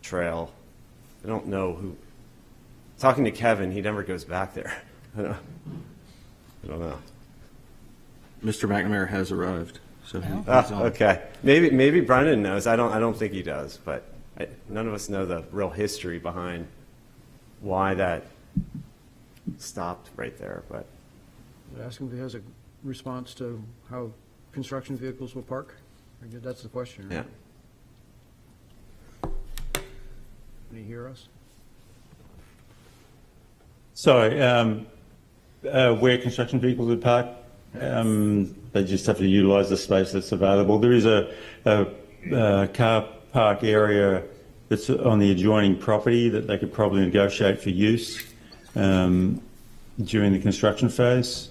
[SPEAKER 15] trail. I don't know who. Talking to Kevin, he never goes back there. I don't know.
[SPEAKER 2] Mr. McNamara has arrived, so he's on.
[SPEAKER 15] Okay. Maybe Brendan knows. I don't think he does, but none of us know the real history behind why that stopped right there. But
[SPEAKER 1] Ask him if he has a response to how construction vehicles will park. I guess that's the question, right?
[SPEAKER 15] yeah.
[SPEAKER 1] Can he hear us?
[SPEAKER 16] Sorry, where construction vehicles would park, they just have to utilise the space that's available. There is a car park area that's on the adjoining property that they could probably negotiate for use during the construction phase.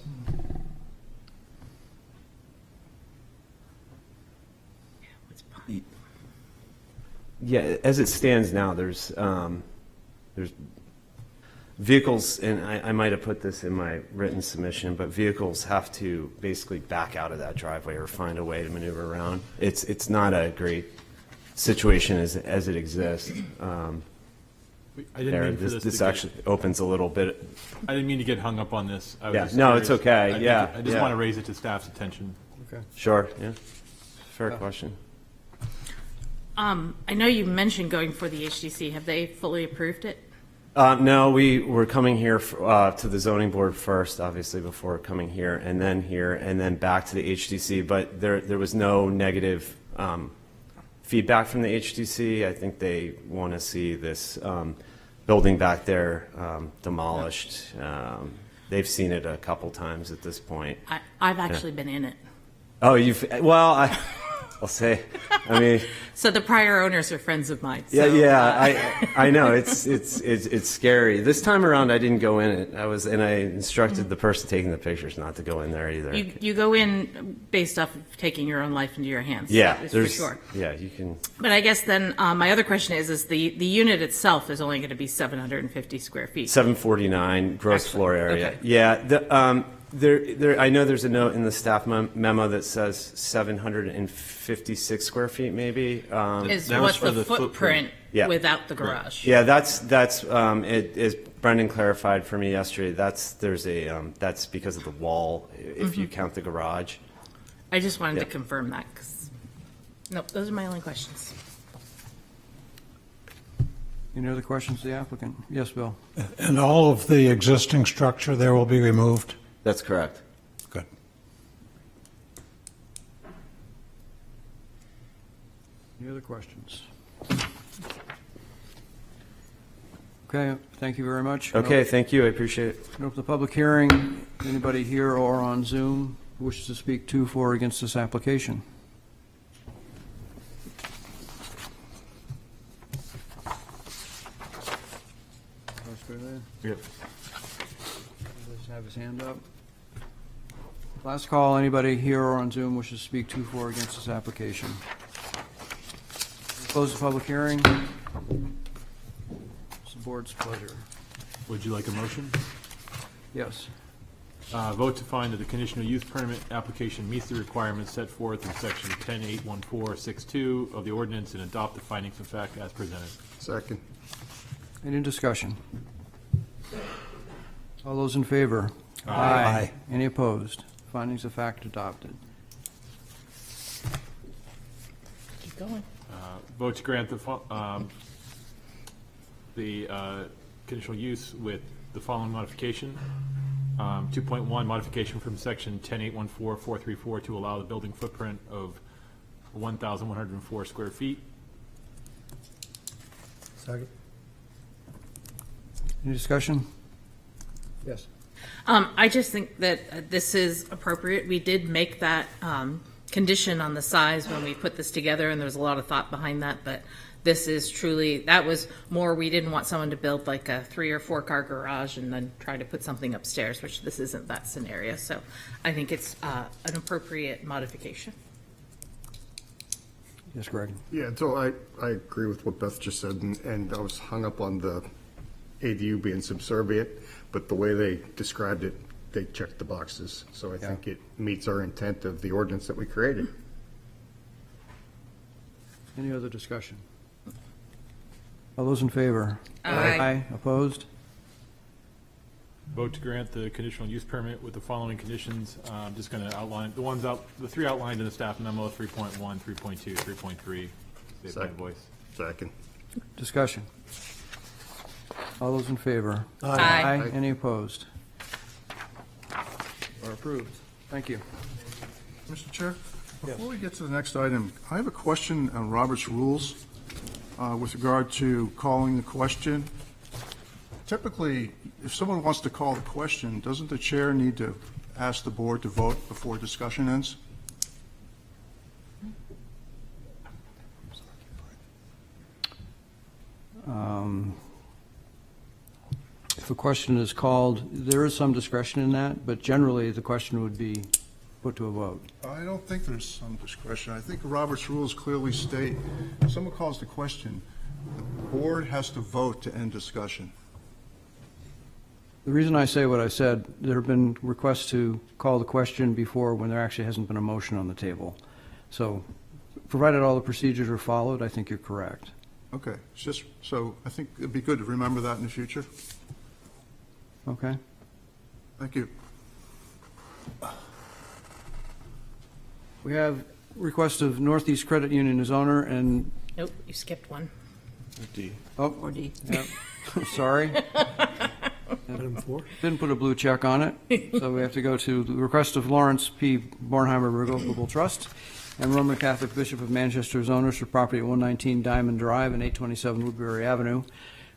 [SPEAKER 15] Yeah, as it stands now, there's vehicles, and I might have put this in my written submission, but vehicles have to basically back out of that driveway or find a way to maneuver around. It's not a great situation as it exists.
[SPEAKER 8] I didn't mean for
[SPEAKER 15] this
[SPEAKER 8] to
[SPEAKER 15] actually opens a little bit.
[SPEAKER 8] I didn't mean to get hung up on this. I was
[SPEAKER 15] Yeah,
[SPEAKER 8] just
[SPEAKER 15] no,
[SPEAKER 8] curious.
[SPEAKER 15] it's okay.
[SPEAKER 8] I just want to raise it to staff's attention.
[SPEAKER 1] Okay.
[SPEAKER 15] Sure, yeah. Fair question.
[SPEAKER 7] I know you mentioned going for the HDC. Have they fully approved it?
[SPEAKER 15] No, we were coming here to the zoning board first, obviously, before coming here, and then back to the HDC. But there was no negative feedback from the HDC. I think they want to see this building back there demolished. They've seen it a couple times at this point.
[SPEAKER 7] I've actually been in it.
[SPEAKER 15] Oh, I'll say, I mean.
[SPEAKER 7] So the prior owners are friends of mine.
[SPEAKER 15] Yeah,
[SPEAKER 7] so,
[SPEAKER 15] yeah, I know it's scary. This time around, I didn't go in it. I instructed the person taking the pictures not to go in there either.
[SPEAKER 7] You go in based off of taking your own life into your hands.
[SPEAKER 15] Yeah,
[SPEAKER 7] that is for sure.
[SPEAKER 15] Yeah, you can.
[SPEAKER 7] But I guess then my other question is the unit itself is only going to be 750 square feet.
[SPEAKER 15] 749 gross
[SPEAKER 7] Excellent.
[SPEAKER 15] floor area.
[SPEAKER 7] Okay.
[SPEAKER 15] Yeah, there. I know there's a note in the staff memo that says 756 square feet, maybe.
[SPEAKER 7] Is
[SPEAKER 8] That was
[SPEAKER 7] what's
[SPEAKER 8] for
[SPEAKER 7] the
[SPEAKER 8] the
[SPEAKER 7] footprint
[SPEAKER 15] Yeah.
[SPEAKER 7] without the garage?
[SPEAKER 15] Yeah, that's it. As Brendan clarified for me yesterday, that's because of the wall. If you count the garage.
[SPEAKER 7] I just wanted
[SPEAKER 15] Yeah.
[SPEAKER 7] to confirm that because, nope, those are my only questions.
[SPEAKER 1] Any other questions to the applicant? Yes, Bill?
[SPEAKER 5] And all of the existing structure there will be removed?
[SPEAKER 15] That's correct.
[SPEAKER 5] Good.
[SPEAKER 1] Any other questions? Okay, thank you very much.
[SPEAKER 15] Okay, thank you. I appreciate it.
[SPEAKER 1] Open the public hearing. Anybody here or on Zoom who wishes to speak to, for, or against this application?
[SPEAKER 8] Yep.
[SPEAKER 1] Does have his hand up? Last call, anybody here or on Zoom wishes to speak to, for, or against this application? Close the public hearing. It's the board's pleasure.
[SPEAKER 8] Would you like a motion?
[SPEAKER 1] Yes.
[SPEAKER 8] Vote to find that the conditional use permit application meets the requirements set forth in section 10.81462 of the ordinance and adopt the findings of fact as presented.
[SPEAKER 4] Second.
[SPEAKER 1] Any discussion? All those in favor?
[SPEAKER 5] Aye.
[SPEAKER 1] Any opposed? Findings of fact adopted.
[SPEAKER 7] Keep going.
[SPEAKER 8] Vote to grant the conditional use with the following modification. 2.1, modification from section 10.814.434 to allow the building footprint of 1,104 square feet.
[SPEAKER 6] Second.
[SPEAKER 1] Any discussion? Yes.
[SPEAKER 7] I just think that this is appropriate. We did make that condition on the size when we put this together, and there's a lot of thought behind that, but this is truly, that was more, we didn't want someone to build like a 3 or 4 car garage and then try to put something upstairs, which this isn't that scenario. So I think it's an appropriate modification.
[SPEAKER 1] Yes, Greg.
[SPEAKER 4] Yeah, so I agree with what Beth just said, and I was hung up on the ADU being subservient, but the way they described it, they checked the boxes. So I think it meets our intent of the ordinance that we created.
[SPEAKER 1] Any other discussion? All those in favor?
[SPEAKER 3] Aye.
[SPEAKER 1] Opposed?
[SPEAKER 8] Vote to grant the conditional use permit with the following conditions. I'm just going to outline the 3 outlined in the staff memo: 3.1, 3.2, 3.3. Save my voice.
[SPEAKER 4] Second.
[SPEAKER 1] Discussion. All those in favor?
[SPEAKER 7] Aye.
[SPEAKER 1] Any opposed? Are approved. Thank you.
[SPEAKER 11] Mr. Chair, before we get to the next item, I have a question on Robert's rules with regard to calling the question. Typically, if someone wants to call the question, doesn't the chair need to ask the board to vote before discussion ends?
[SPEAKER 1] If a question is called, there is some discretion in that, but generally the question would be put to a vote.
[SPEAKER 11] I don't think there's some discretion. I think Robert's rules clearly state, if someone calls the question, the board has to vote to end discussion.
[SPEAKER 1] The reason I say what I said, there have been requests to call the question before when there actually hasn't been a motion on the table. So provided all the procedures are followed, I think you're correct.
[SPEAKER 11] Okay, it's just, so I think it'd be good to remember that in the future.
[SPEAKER 1] Okay?
[SPEAKER 11] Thank you.
[SPEAKER 1] We have request of Northeast Credit Union as owner and,
[SPEAKER 7] Nope, you skipped one.
[SPEAKER 1] oh,
[SPEAKER 3] Or D.
[SPEAKER 1] yeah, sorry.
[SPEAKER 6] Item 4.
[SPEAKER 1] Didn't put a blue check on it, so we have to go to the request of Lawrence P. Bornheimer Revocable Trust and Roman Catholic Bishop of Manchester's owners for property at 119 Diamond Drive and 827 Woodbury Avenue,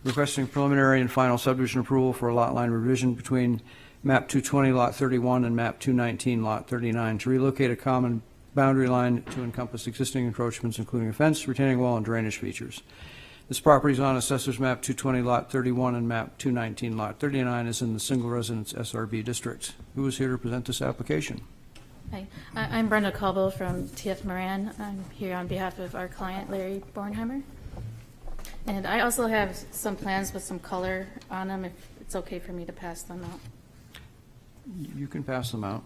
[SPEAKER 1] requesting preliminary and final subdivision approval for a lot line revision between map 220 lot 31 and map 219 lot 39 to relocate a common boundary line to encompass existing encroachments, including a fence, retaining wall, and drainage features. This property is on Assessor's Map 220 Lot 31 and Map 219 Lot 39 is in the Single Residence SRB District. Who is here to present this application?
[SPEAKER 17] Hi, I'm Brenda Caldwell from TF Moran. I'm here on behalf of our client, Larry Bornheimer. And I also have some plans with some color on them, if it's okay for me to pass them out.
[SPEAKER 1] You can pass them out.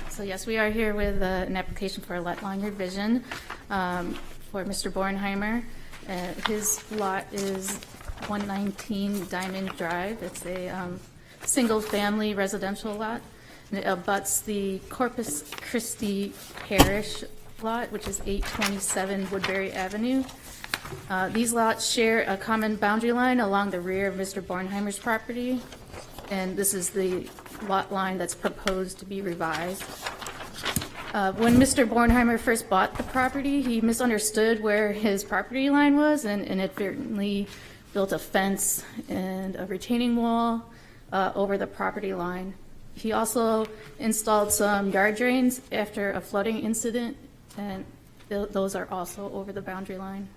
[SPEAKER 17] So yes, we are here with an application for a lot line revision for Mr. Bornheimer. His lot is 119 Diamond Drive. It's a single-family residential lot. And it abuts the Corpus Christi Parish lot, which is 827 Woodbury Avenue. These lots share a common boundary line along the rear of Mr. Bornheimer's property, and this is the lot line that's proposed to be revised. When Mr. Bornheimer first bought the property, he misunderstood where his property line was and inadvertently built a fence and a retaining wall over the property line. He also installed some yard drains after a flooding incident, and those are also over the boundary line.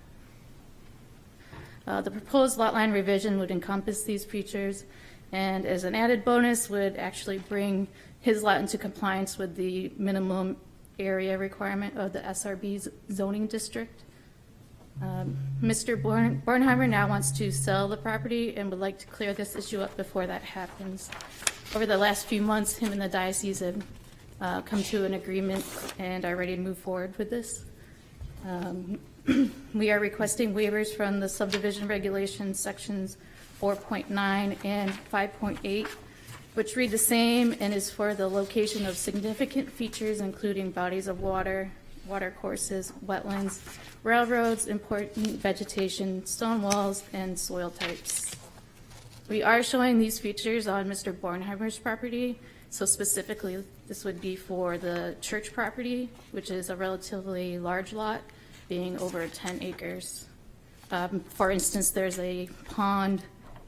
[SPEAKER 17] The proposed lot line revision would encompass these features, and as an added bonus would actually bring his lot into compliance with the minimum area requirement of the SRB zoning district. Mr. Bornheimer now wants to sell the property and would like to clear this issue up before that happens. Over the last few months, him and the diocese have come to an agreement and are ready to move forward with this. We are requesting waivers from the subdivision regulations sections 4.9 and 5.8, which read the same and is for the location of significant features including bodies of water, water courses, wetlands, railroads, important vegetation, stone walls, and soil types. We are showing these features on Mr. Bornheimer's property. So specifically, this would be for the church property, which is a relatively large lot, being over 10 acres. For instance, there's a pond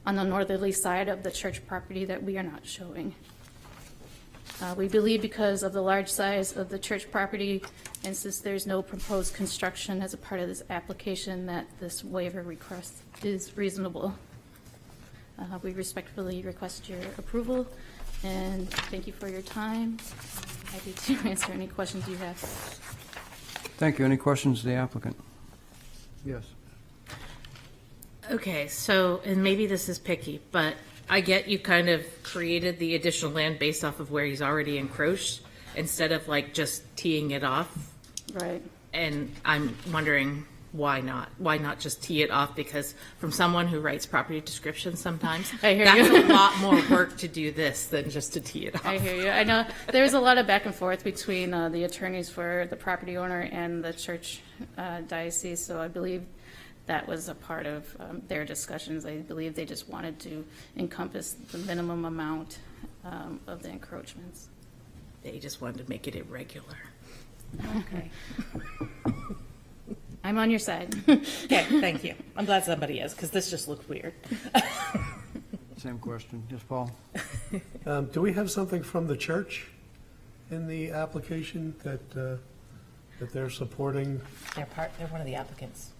[SPEAKER 17] on the northerly side of the church property that we are not showing. We believe because of the large size of the church property, and since there's no proposed construction as a part of this application, that this waiver request is reasonable. We respectfully request your approval, and thank you for your time. Happy to answer any questions you have.
[SPEAKER 1] Thank you. Any questions to the applicant? Yes.
[SPEAKER 7] Okay, so, and maybe this is picky, but I get you kind of created the additional land based off of where he's already encroached, instead of like just teeing it off.
[SPEAKER 17] Right.
[SPEAKER 7] And I'm wondering, why not? Why not just tee it off? Because from someone who writes property descriptions sometimes,
[SPEAKER 17] I hear
[SPEAKER 7] that's
[SPEAKER 17] you.
[SPEAKER 7] a lot more work to do this than just to tee it off.
[SPEAKER 17] I hear you. I know there's a lot of back and forth between the attorneys for the property owner and the church diocese, so I believe that was a part of their discussions. I believe they just wanted to encompass the minimum amount of the encroachments.
[SPEAKER 7] They just wanted to make it irregular.
[SPEAKER 17] Okay. I'm on your side.
[SPEAKER 7] Okay, thank you. I'm glad somebody is, because this just looked weird.
[SPEAKER 1] Same question. Yes, Paul?
[SPEAKER 6] Do we have something from the church in the application that they're supporting?
[SPEAKER 7] They're one of the applicants.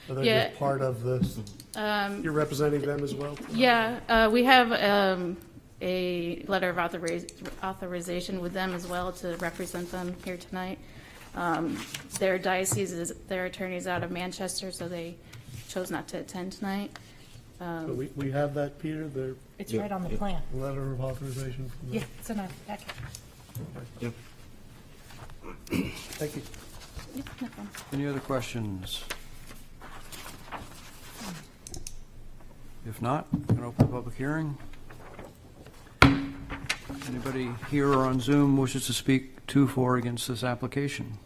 [SPEAKER 6] Are they
[SPEAKER 17] Yeah.
[SPEAKER 6] just part of this? You're representing them as well?
[SPEAKER 17] Yeah, we have a letter of authorization with them as well to represent them here tonight. Their diocese is, their attorney's out of Manchester, so they chose not to attend tonight.
[SPEAKER 6] So we have that, Peter, the
[SPEAKER 7] It's right on the plan.
[SPEAKER 6] letter of authorization from them?
[SPEAKER 7] Yeah, it's in our packet.
[SPEAKER 2] Yep.
[SPEAKER 6] Thank you.
[SPEAKER 17] Yeah, no problem.
[SPEAKER 1] Any other questions? If not, I'm going to open the public hearing. Anybody here or on Zoom wishes to speak to, for, against this application?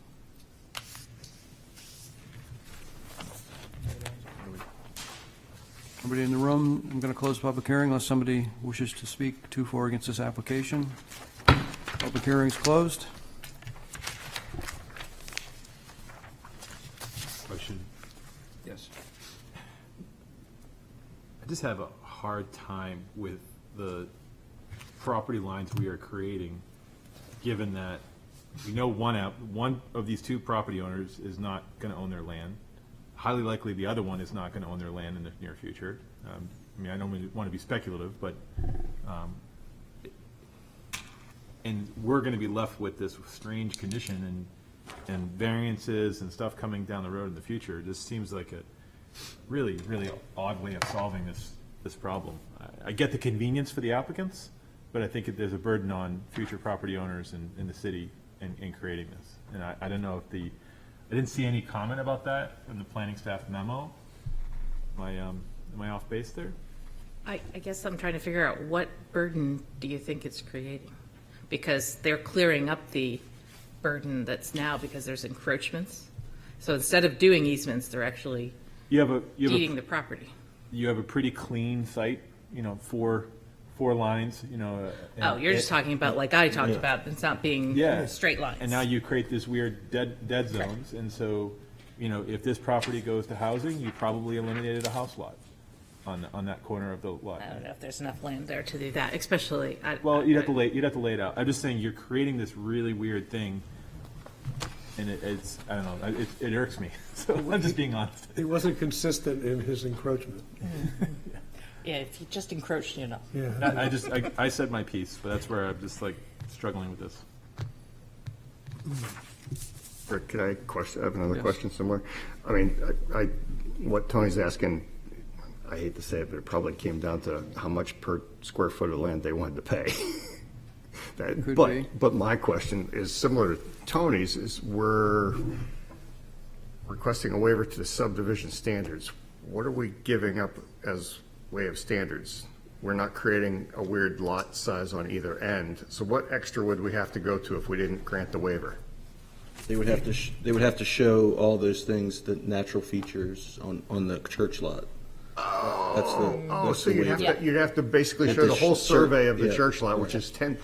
[SPEAKER 1] Nobody in the room? I'm going to close the public hearing unless somebody wishes to speak to, for, against this application. Public hearing's closed.
[SPEAKER 8] Question.
[SPEAKER 1] Yes.
[SPEAKER 8] I just have a hard time with the property lines we are creating, given that we know one of these two property owners is not going to own their land. Highly likely the other one is not going to own their land in the near future. I mean, I don't want to be speculative, but and we're going to be left with this strange condition and variances and stuff coming down the road in the future. It just seems like a really, really odd way of solving this problem. I get the convenience for the applicants, but I think there's a burden on future property owners in the city in creating this. And I don't know if I didn't see any comment about that in the planning staff memo. Am I off base there?
[SPEAKER 7] I guess I'm trying to figure out, what burden do you think it's creating? Because they're clearing up the burden that's now because there's encroachments. So instead of doing easements, they're actually deeding the property.
[SPEAKER 8] You have a pretty clean site, four lines,
[SPEAKER 7] Oh, you're just talking about, like I talked about, it's not being straight lines.
[SPEAKER 8] And now you create this weird dead zones, and so, if this property goes to housing, you probably eliminated a house lot on that corner of the lot.
[SPEAKER 7] I don't know if there's enough land there to do that, especially.
[SPEAKER 8] Well, you'd have to lay it out. I'm just saying, you're creating this really weird thing, and it's, I don't know, it irks me. So I'm just being honest.
[SPEAKER 6] He wasn't consistent in his encroachment.
[SPEAKER 7] Yeah, if you just encroach,
[SPEAKER 6] Yeah.
[SPEAKER 8] I said my piece, but that's where I'm just like struggling with this.
[SPEAKER 4] Rick, can I have another
[SPEAKER 1] Yes.
[SPEAKER 4] question similar? I mean, what Tony's asking, I hate to say it, but it probably came down to how much per square foot of land they wanted to pay.
[SPEAKER 1] Could be.
[SPEAKER 4] But my question is similar to Tony's, is we're requesting a waiver to the subdivision standards. What are we giving up as way of standards? We're not creating a weird lot size on either end. So what extra would we have to go to if we didn't grant the waiver?
[SPEAKER 2] They would have to show all those things, the natural features on the church lot. That's
[SPEAKER 4] So
[SPEAKER 2] the waiver.
[SPEAKER 4] you'd have to basically
[SPEAKER 2] At
[SPEAKER 4] show
[SPEAKER 2] the
[SPEAKER 4] the whole survey of the
[SPEAKER 2] yeah.
[SPEAKER 4] church lot, which is 10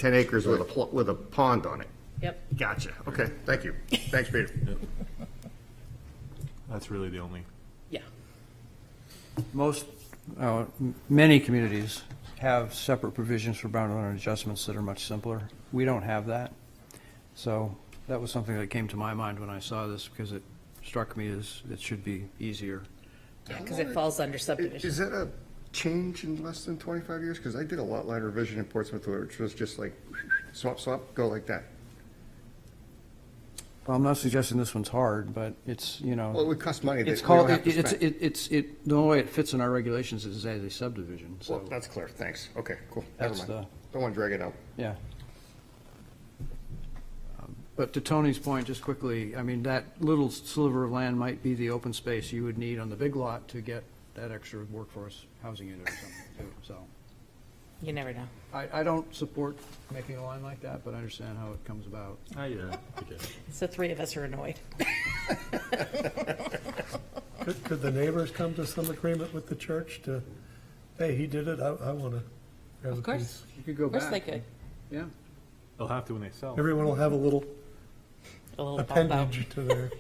[SPEAKER 4] acres with a pond on it.
[SPEAKER 7] Yep.
[SPEAKER 4] Gotcha. Okay, thank you. Thanks, Peter.
[SPEAKER 8] That's really the only.
[SPEAKER 7] Yeah.
[SPEAKER 1] Many communities have separate provisions for boundary line adjustments that are much simpler. We don't have that. So that was something that came to my mind when I saw this, because it struck me as it should be easier.
[SPEAKER 7] Yeah, because it falls under subdivision.
[SPEAKER 4] Is that a change in less than 25 years? Because I did a lot line revision in Portsmouth, which was just like swap, go like that.
[SPEAKER 1] Well, I'm not suggesting this one's hard, but it's,
[SPEAKER 4] Well, it would cost money that
[SPEAKER 1] it's
[SPEAKER 4] we
[SPEAKER 1] called,
[SPEAKER 4] don't have to
[SPEAKER 1] it's,
[SPEAKER 4] spend.
[SPEAKER 1] the only way it fits in our regulations is as a subdivision, so.
[SPEAKER 4] Well, that's clear. Thanks. Okay, cool. Never
[SPEAKER 1] That's
[SPEAKER 4] mind. Don't want to drag it out.
[SPEAKER 1] Yeah. But to Tony's point, just quickly, I mean, that little sliver of land might be the open space you would need on the big lot to get that extra workforce housing unit or something, too, so.
[SPEAKER 7] You never know.
[SPEAKER 1] I don't support making a line like that, but I understand how it comes about.
[SPEAKER 7] So three of us are annoyed.
[SPEAKER 6] Could the neighbors come to some agreement with the church to, hey, he did it, I want to have a
[SPEAKER 7] Of course.
[SPEAKER 6] piece?
[SPEAKER 1] You could go
[SPEAKER 7] Of course
[SPEAKER 1] back.
[SPEAKER 7] they could.
[SPEAKER 1] Yeah.
[SPEAKER 8] They'll have to when they sell.
[SPEAKER 6] Everyone will have a little
[SPEAKER 7] A little bump out.
[SPEAKER 6] appendage to their,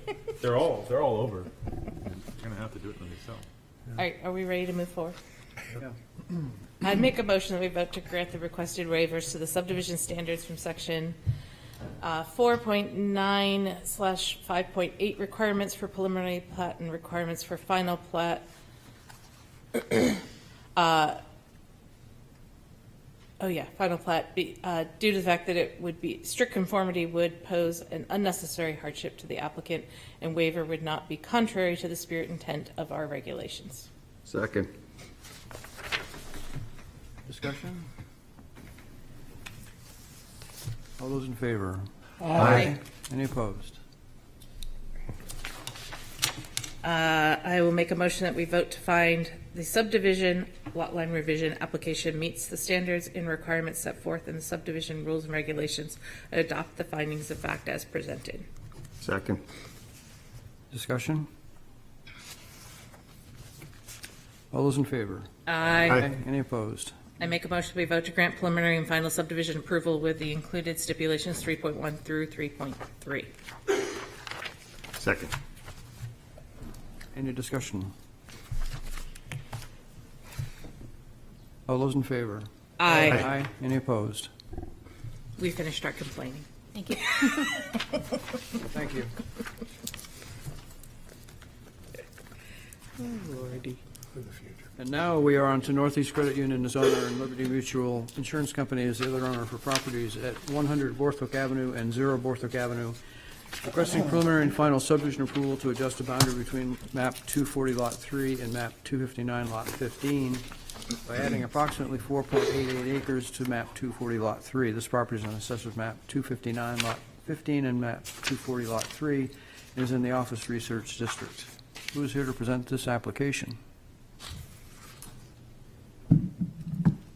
[SPEAKER 8] They're all over. They're gonna have to do it when they sell.
[SPEAKER 7] All right, are we ready to move forward?
[SPEAKER 1] Yeah.
[SPEAKER 7] I'd make a motion that we vote to grant the requested waivers to the subdivision standards from section 4.9/5.8 requirements for preliminary plat and requirements for final plat. Final plat, due to the fact that it would be, strict conformity would pose an unnecessary hardship to the applicant, and waiver would not be contrary to the spirit and intent of our regulations.
[SPEAKER 4] Second.
[SPEAKER 1] Discussion? All those in favor?
[SPEAKER 7] Aye.
[SPEAKER 1] Any opposed?
[SPEAKER 7] I will make a motion that we vote to find the subdivision lot line revision application meets the standards and requirements set forth in the subdivision rules and regulations, and adopt the findings of fact as presented.
[SPEAKER 4] Second.
[SPEAKER 1] Discussion? All those in favor?
[SPEAKER 7] Aye.
[SPEAKER 1] Any opposed?
[SPEAKER 7] I make a motion we vote to grant preliminary and final subdivision approval with the included stipulations 3.1 through 3.3.
[SPEAKER 4] Second.
[SPEAKER 1] Any discussion? All those in favor?
[SPEAKER 7] Aye.
[SPEAKER 1] Any opposed?
[SPEAKER 7] We finished our complaining.
[SPEAKER 17] Thank you.
[SPEAKER 1] Thank you. And now we are on to Northeast Credit Union as owner and Liberty Mutual Insurance Company as the other owner for properties at 100 Borthwick Avenue and 0 Borthwick Avenue, requesting preliminary and final subdivision approval to adjust the boundary between map 240 lot 3 and map 259 lot 15 by adding approximately 4.88 acres to map 240 lot 3. This property is on assessor's map 259 lot 15 and map 240 lot 3 and is in the Office Research District. Who is here to present this application?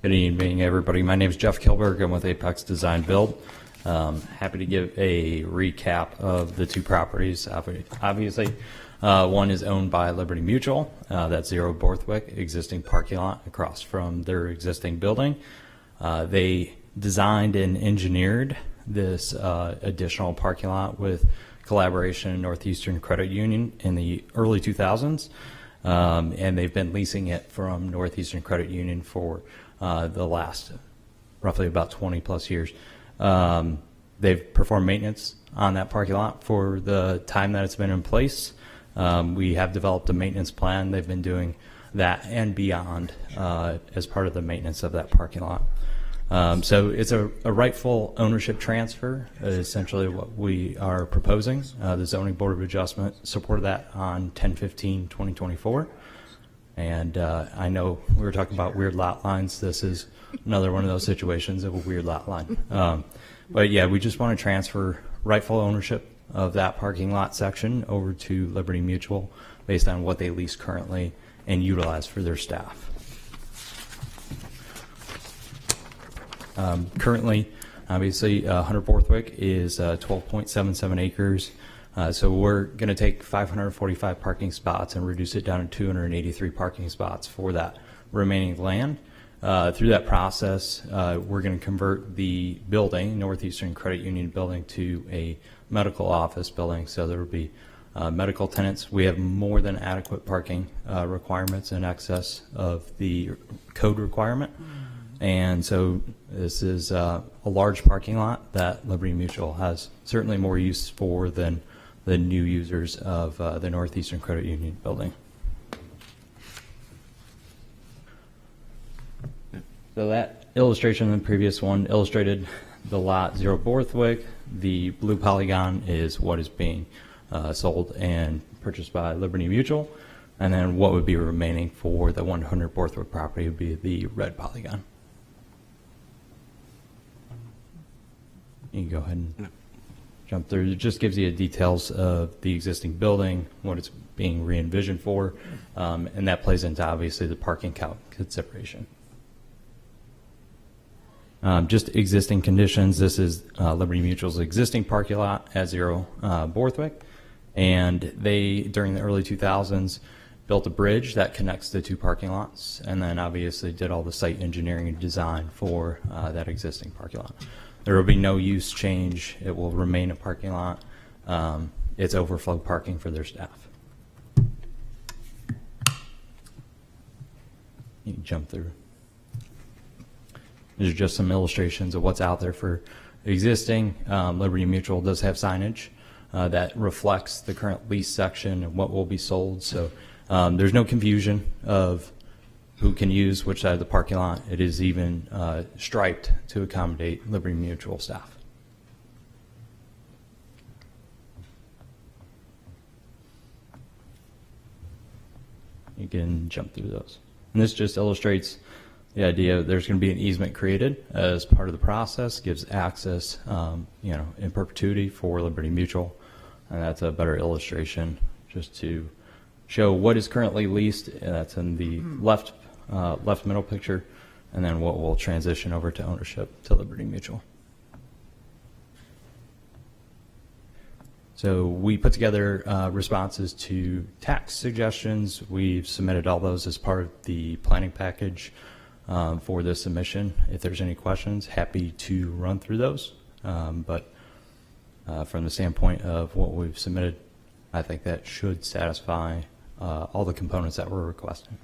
[SPEAKER 18] Good evening, everybody. My name is Jeff Kilberg. I'm with Apex Design Build. Happy to give a recap of the two properties. Obviously, one is owned by Liberty Mutual. That's 0 Borthwick, existing parking lot across from their existing building. They designed and engineered this additional parking lot with collaboration in Northeastern Credit Union in the early 2000s. And they've been leasing it from Northeastern Credit Union for the last roughly about 20 plus years. They've performed maintenance on that parking lot for the time that it's been in place. We have developed a maintenance plan. They've been doing that and beyond as part of the maintenance of that parking lot. So it's a rightful ownership transfer, essentially what we are proposing. The Zoning Board of Adjustment supported that on 10/15/2024. And I know we were talking about weird lot lines. This is another one of those situations of a weird lot line. But yeah, we just want to transfer rightful ownership of that parking lot section over to Liberty Mutual based on what they lease currently and utilize for their staff. Currently, obviously, 100 Borthwick is 12.77 acres. So we're going to take 545 parking spots and reduce it down to 283 parking spots for that remaining land. Through that process, we're going to convert the building, Northeastern Credit Union building, to a medical office building. So there will be medical tenants. We have more than adequate parking requirements in excess of the code requirement. And so this is a large parking lot that Liberty Mutual has certainly more use for than the new users of the Northeastern Credit Union building. So that illustration in the previous one illustrated the lot 0 Borthwick. The blue polygon is what is being sold and purchased by Liberty Mutual. And then what would be remaining for the 100 Borthwick property would be the red polygon. You can go ahead and jump through. It just gives you details of the existing building, what it's being re-envisioned for, and that plays into obviously the parking count consideration. Just existing conditions. This is Liberty Mutual's existing parking lot at 0 Borthwick, and they, during the early 2000s, built a bridge that connects the two parking lots, and then obviously did all the site engineering and design for that existing parking lot. There will be no use change. It will remain a parking lot. It's overflow parking for their staff. You can jump through. These are just some illustrations of what's out there for existing. Liberty Mutual does have signage that reflects the current lease section and what will be sold. So there's no confusion of who can use which side of the parking lot. It is even striped to accommodate Liberty Mutual staff. You can jump through those. And this just illustrates the idea there's going to be an easement created as part of the process, gives access, in perpetuity for Liberty Mutual, and that's a better illustration just to show what is currently leased. And that's in the left middle picture, and then what will transition over to ownership to Liberty Mutual. So we put together responses to tax suggestions. We've submitted all those as part of the planning package for this submission. If there's any questions, happy to run through those. But from the standpoint of what we've submitted, I think that should satisfy all the components that we're requesting.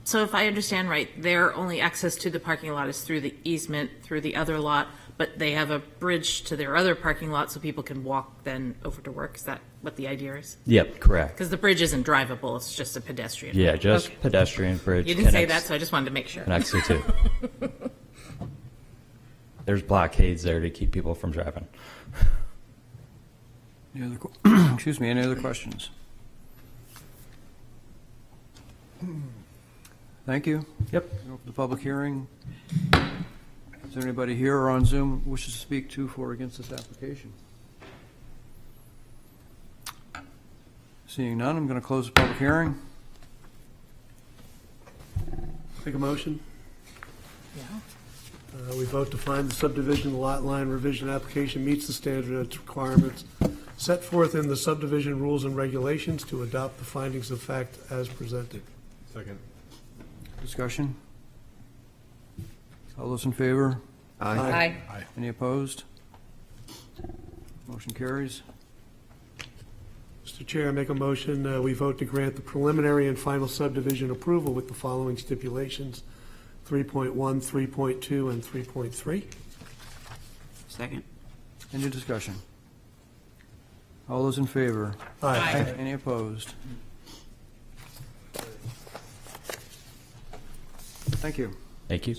[SPEAKER 7] So if I understand right, their only access to the parking lot is through the easement through the other lot, but they have a bridge to their other parking lot so people can walk then over to work. Is that what the idea is?
[SPEAKER 18] Yep, correct.
[SPEAKER 7] Because the bridge isn't drivable, it's just a pedestrian.
[SPEAKER 18] Yeah, just
[SPEAKER 7] Okay.
[SPEAKER 18] pedestrian bridge.
[SPEAKER 7] You didn't say that, so I just wanted to make sure.
[SPEAKER 18] Connects the two. There's blockades there to keep people from driving.
[SPEAKER 1] Any other, excuse me, any other questions? Thank you.
[SPEAKER 18] Yep.
[SPEAKER 1] Open the public hearing. Is there anybody here or on Zoom who wishes to speak to for or against this application? Seeing none, I'm going to close the public hearing.
[SPEAKER 6] Make a motion.
[SPEAKER 7] Yeah.
[SPEAKER 6] We vote to find the subdivision lot line revision application meets the standard requirements set forth in the subdivision rules and regulations to adopt the findings of fact as presented.
[SPEAKER 8] Second.
[SPEAKER 1] Discussion? All those in favor?
[SPEAKER 7] Aye.
[SPEAKER 1] Any opposed? Motion carries.
[SPEAKER 6] Mr. Chair, I make a motion, we vote to grant the preliminary and final subdivision approval with the following stipulations, 3.1, 3.2, and 3.3.
[SPEAKER 3] Second.
[SPEAKER 1] Any discussion? All those in favor?
[SPEAKER 6] Aye.
[SPEAKER 1] Any opposed? Thank you.
[SPEAKER 18] Thank you.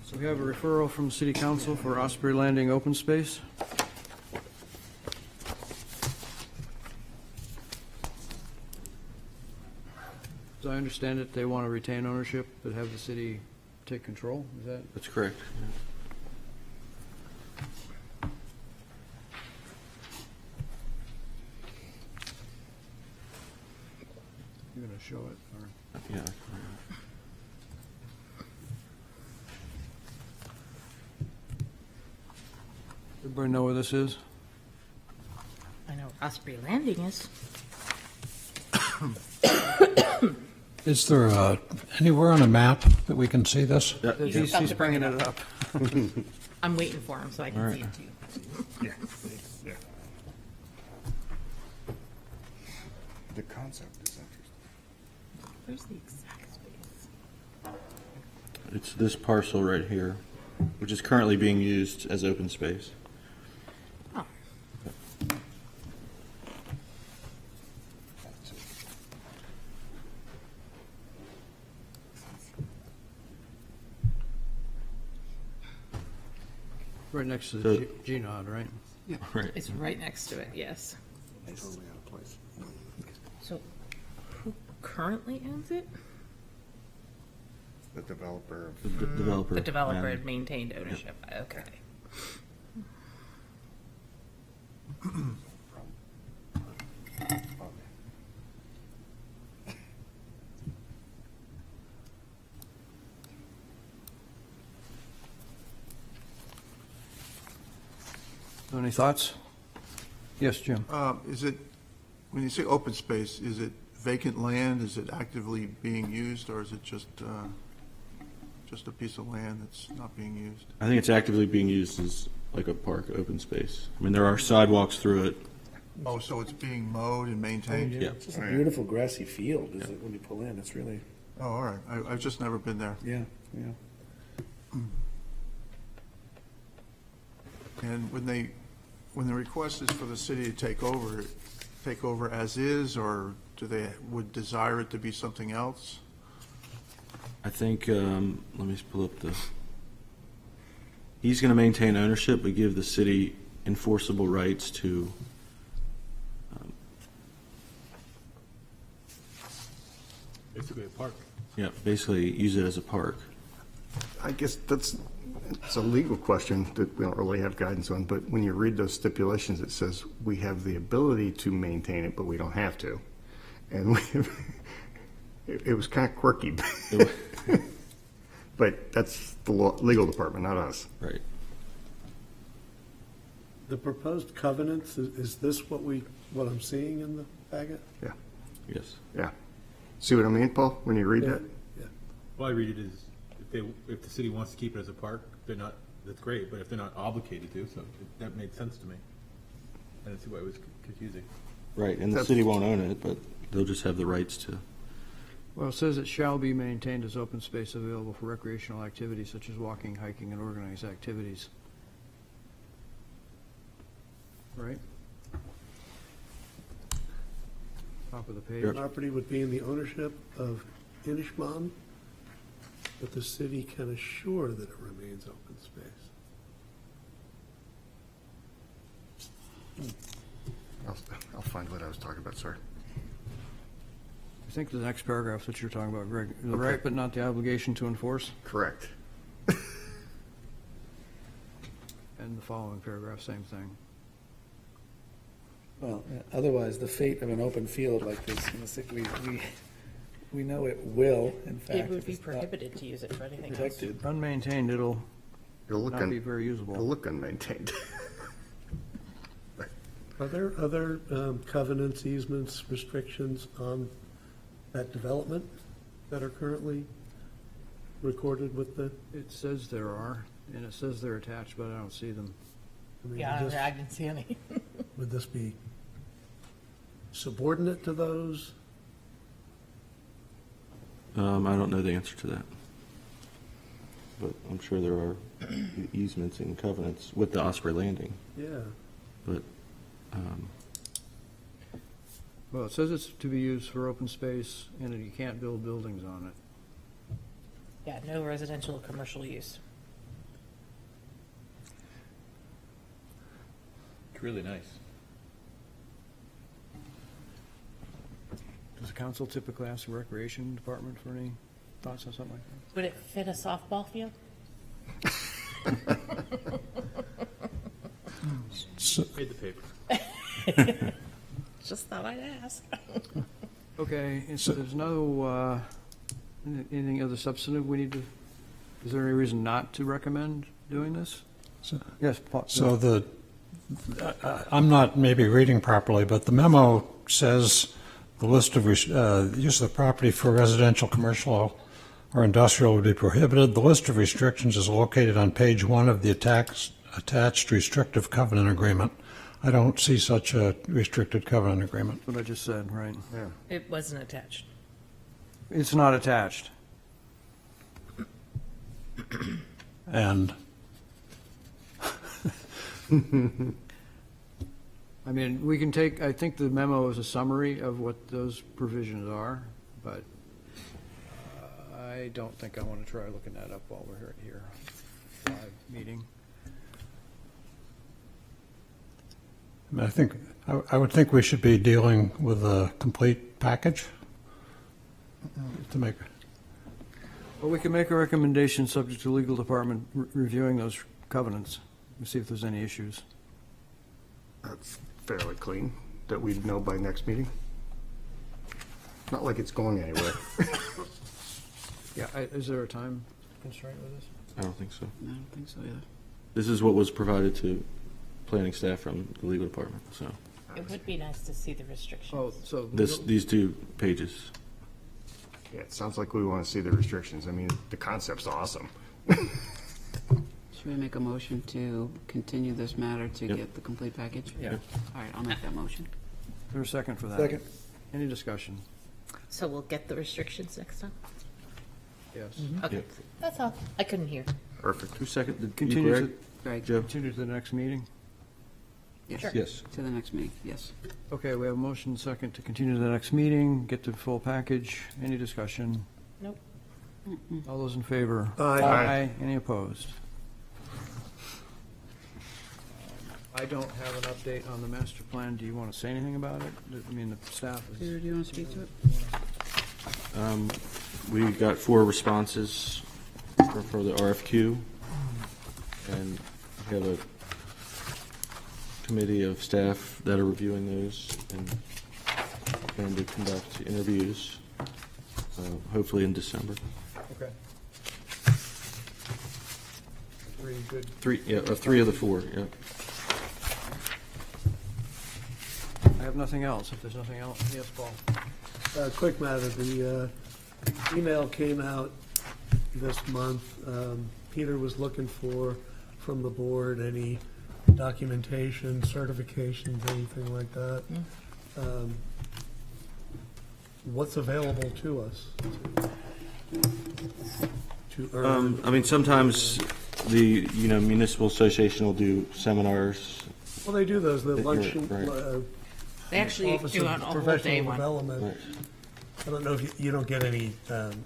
[SPEAKER 1] So we have a referral from City Council for Osprey Landing open space. As I understand it, they want to retain ownership but have the city take control. Is that?
[SPEAKER 2] That's correct.
[SPEAKER 1] You're going to show it, or?
[SPEAKER 2] Yeah.
[SPEAKER 1] Everybody know where this is?
[SPEAKER 7] I know Osprey Landing is.
[SPEAKER 5] Is there anywhere on a map that we can see this?
[SPEAKER 1] He's bringing it up.
[SPEAKER 7] I'm waiting for him so I can
[SPEAKER 5] All
[SPEAKER 7] see
[SPEAKER 5] right.
[SPEAKER 7] it too.
[SPEAKER 4] Yeah. Yeah. The concept is interesting.
[SPEAKER 7] Where's the exact space?
[SPEAKER 2] It's this parcel right here, which is currently being used as open space.
[SPEAKER 7] Oh.
[SPEAKER 1] Right next to
[SPEAKER 2] So-
[SPEAKER 1] the G-Nod, right?
[SPEAKER 7] Yeah.
[SPEAKER 2] Right.
[SPEAKER 7] It's right next to it, yes.
[SPEAKER 4] Totally out of place.
[SPEAKER 7] So who currently owns it?
[SPEAKER 4] The developer of.
[SPEAKER 2] The developer.
[SPEAKER 7] The developer
[SPEAKER 2] yeah.
[SPEAKER 7] had maintained ownership, okay.
[SPEAKER 1] Any thoughts? Yes, Jim?
[SPEAKER 11] Is it, when you say open space, is it vacant land? Is it actively being used, or is it just a piece of land that's not being used?
[SPEAKER 2] I think it's actively being used as like a park, open space. I mean, there are sidewalks through it.
[SPEAKER 11] Oh, so it's being mowed and maintained?
[SPEAKER 2] Yeah.
[SPEAKER 14] It's just a beautiful grassy field, is it, when you pull in, it's really,
[SPEAKER 11] Oh, all right. I've just never been there.
[SPEAKER 14] yeah, yeah.
[SPEAKER 11] And when the request is for the city to take over as is, or would desire it to be something else?
[SPEAKER 2] I think, let me pull up the, he's going to maintain ownership, but give the city enforceable rights to,
[SPEAKER 8] Basically a park.
[SPEAKER 2] yeah, basically use it as a park.
[SPEAKER 4] I guess it's a legal question that we don't really have guidance on, but when you read those stipulations, it says we have the ability to maintain it, but we don't have to. And it was kind of quirky. But that's the legal department, not us.
[SPEAKER 2] Right.
[SPEAKER 6] The proposed covenants, is this what I'm seeing in the packet?
[SPEAKER 4] Yeah,
[SPEAKER 2] Yes.
[SPEAKER 4] yeah. See what I mean, Paul, when you read that?
[SPEAKER 6] Yeah.
[SPEAKER 8] Well, I read it as, if the city wants to keep it as a park, they're not, that's great, but if they're not obligated to, so that made sense to me. I didn't see why it was confusing.
[SPEAKER 2] Right, and the city won't own it, but they'll just have the rights to.
[SPEAKER 1] Well, it says it shall be maintained as open space available for recreational activities such as walking, hiking, and organized activities. Right? Top of the page.
[SPEAKER 6] The property would be in the ownership of Inishmam, but the city can assure that it remains open space.
[SPEAKER 4] I'll find what I was talking about, sorry.
[SPEAKER 1] I think the next paragraph is what you're talking about, Greg. The
[SPEAKER 4] Okay.
[SPEAKER 1] right but not the obligation to enforce.
[SPEAKER 4] Correct.
[SPEAKER 1] And the following paragraph, same thing.
[SPEAKER 14] Well, otherwise, the fate of an open field like this, we know it will, in fact.
[SPEAKER 7] It would
[SPEAKER 14] if
[SPEAKER 7] be
[SPEAKER 14] it's not
[SPEAKER 7] prohibited to use it for anything else.
[SPEAKER 14] protected.
[SPEAKER 1] Unmaintained, it'll
[SPEAKER 4] It'll
[SPEAKER 1] not be very usable.
[SPEAKER 4] look unmaintained.
[SPEAKER 6] Are there other covenants, easements, restrictions on that development that are currently recorded with the?
[SPEAKER 1] It says there are, and it says they're attached, but I don't see them.
[SPEAKER 6] I mean,
[SPEAKER 7] Yeah,
[SPEAKER 6] would this-
[SPEAKER 7] I didn't see any.
[SPEAKER 6] Would this be subordinate to those?
[SPEAKER 2] I don't know the answer to that. But I'm sure there are easements and covenants with the Osprey Landing,
[SPEAKER 6] Yeah.
[SPEAKER 2] but,
[SPEAKER 1] Well, it says it's to be used for open space, and you can't build buildings on it.
[SPEAKER 7] Yeah, no residential or commercial use.
[SPEAKER 8] It's really nice.
[SPEAKER 1] Does the council typically ask the recreation department for any thoughts on something like that?
[SPEAKER 7] Would it fit a softball field?
[SPEAKER 5] So,
[SPEAKER 8] Read the paper.
[SPEAKER 7] Just thought I'd ask.
[SPEAKER 1] Okay, and so there's no, anything other substantive we need to, is there any reason not to recommend doing this? Yes, Paul.
[SPEAKER 5] So I'm not maybe reading properly, but the memo says the list of use of the property for residential, commercial, or industrial would be prohibited. The list of restrictions is located on page 1 of the attached restrictive covenant agreement. I don't see such a restricted covenant agreement.
[SPEAKER 1] What I just said, right?
[SPEAKER 4] Yeah.
[SPEAKER 7] It wasn't attached.
[SPEAKER 1] It's not attached.
[SPEAKER 5] And
[SPEAKER 1] I mean, we can take, I think the memo is a summary of what those provisions are, but I don't think I want to try looking that up while we're here, live meeting.
[SPEAKER 5] I mean, I would think we should be dealing with a complete package to make.
[SPEAKER 1] Well, we can make a recommendation subject to legal department reviewing those covenants and see if there's any issues.
[SPEAKER 4] That's fairly clean, that we'd know by next meeting. Not like it's going anywhere.
[SPEAKER 1] Yeah, is there a time constraint with this?
[SPEAKER 2] I don't think so.
[SPEAKER 3] I don't think so either.
[SPEAKER 2] This is what was provided to planning staff from the legal department, so.
[SPEAKER 7] It would be nice to see the restrictions.
[SPEAKER 1] Oh, so.
[SPEAKER 2] These 2 pages.
[SPEAKER 4] Yeah, it sounds like we want to see the restrictions. I mean, the concept's awesome.
[SPEAKER 3] Should we make a motion to continue this matter to
[SPEAKER 2] Yep.
[SPEAKER 3] get the complete package?
[SPEAKER 2] Yeah.
[SPEAKER 3] All right, I'll make that motion.
[SPEAKER 1] Is there a second for that?
[SPEAKER 6] Second.
[SPEAKER 1] Any discussion?
[SPEAKER 7] So we'll get the restrictions next time?
[SPEAKER 1] Yes.
[SPEAKER 7] Okay,
[SPEAKER 2] Yep.
[SPEAKER 7] that's all. I couldn't hear.
[SPEAKER 4] Perfect.
[SPEAKER 2] Who seconded?
[SPEAKER 1] Continue
[SPEAKER 2] Greg?
[SPEAKER 1] to,
[SPEAKER 3] Greg?
[SPEAKER 2] Joe?
[SPEAKER 1] continue to the next meeting?
[SPEAKER 3] Yes.
[SPEAKER 7] Sure.
[SPEAKER 2] Yes.
[SPEAKER 3] To the next meeting, yes.
[SPEAKER 1] Okay, we have a motion second to continue to the next meeting, get the full package. Any discussion?
[SPEAKER 7] Nope.
[SPEAKER 1] All those in favor?
[SPEAKER 6] Aye.
[SPEAKER 1] Any opposed? I don't have an update on the master plan. Do you want to say anything about it? I mean, the staff is.
[SPEAKER 3] Peter, do you want to speak to it?
[SPEAKER 2] We got 4 responses for the RFQ, and we have a committee of staff that are reviewing those and going to conduct interviews, hopefully in December.
[SPEAKER 1] Okay. 3 good.
[SPEAKER 2] 3 of the 4, yeah.
[SPEAKER 1] I have nothing else. If there's nothing else, yes, Paul.
[SPEAKER 6] Quick matter, the email came out this month. Peter was looking for, from the board, any documentation, certifications, anything like that. What's available to us to earn?
[SPEAKER 2] I mean, sometimes the, municipal association will do seminars.
[SPEAKER 6] Well, they do those, the lunch.
[SPEAKER 2] Right.
[SPEAKER 7] They actually
[SPEAKER 6] Office
[SPEAKER 7] do
[SPEAKER 6] of
[SPEAKER 7] an all day
[SPEAKER 6] Professional
[SPEAKER 7] one.
[SPEAKER 6] Development.
[SPEAKER 2] Right.
[SPEAKER 6] I don't know if you don't get any,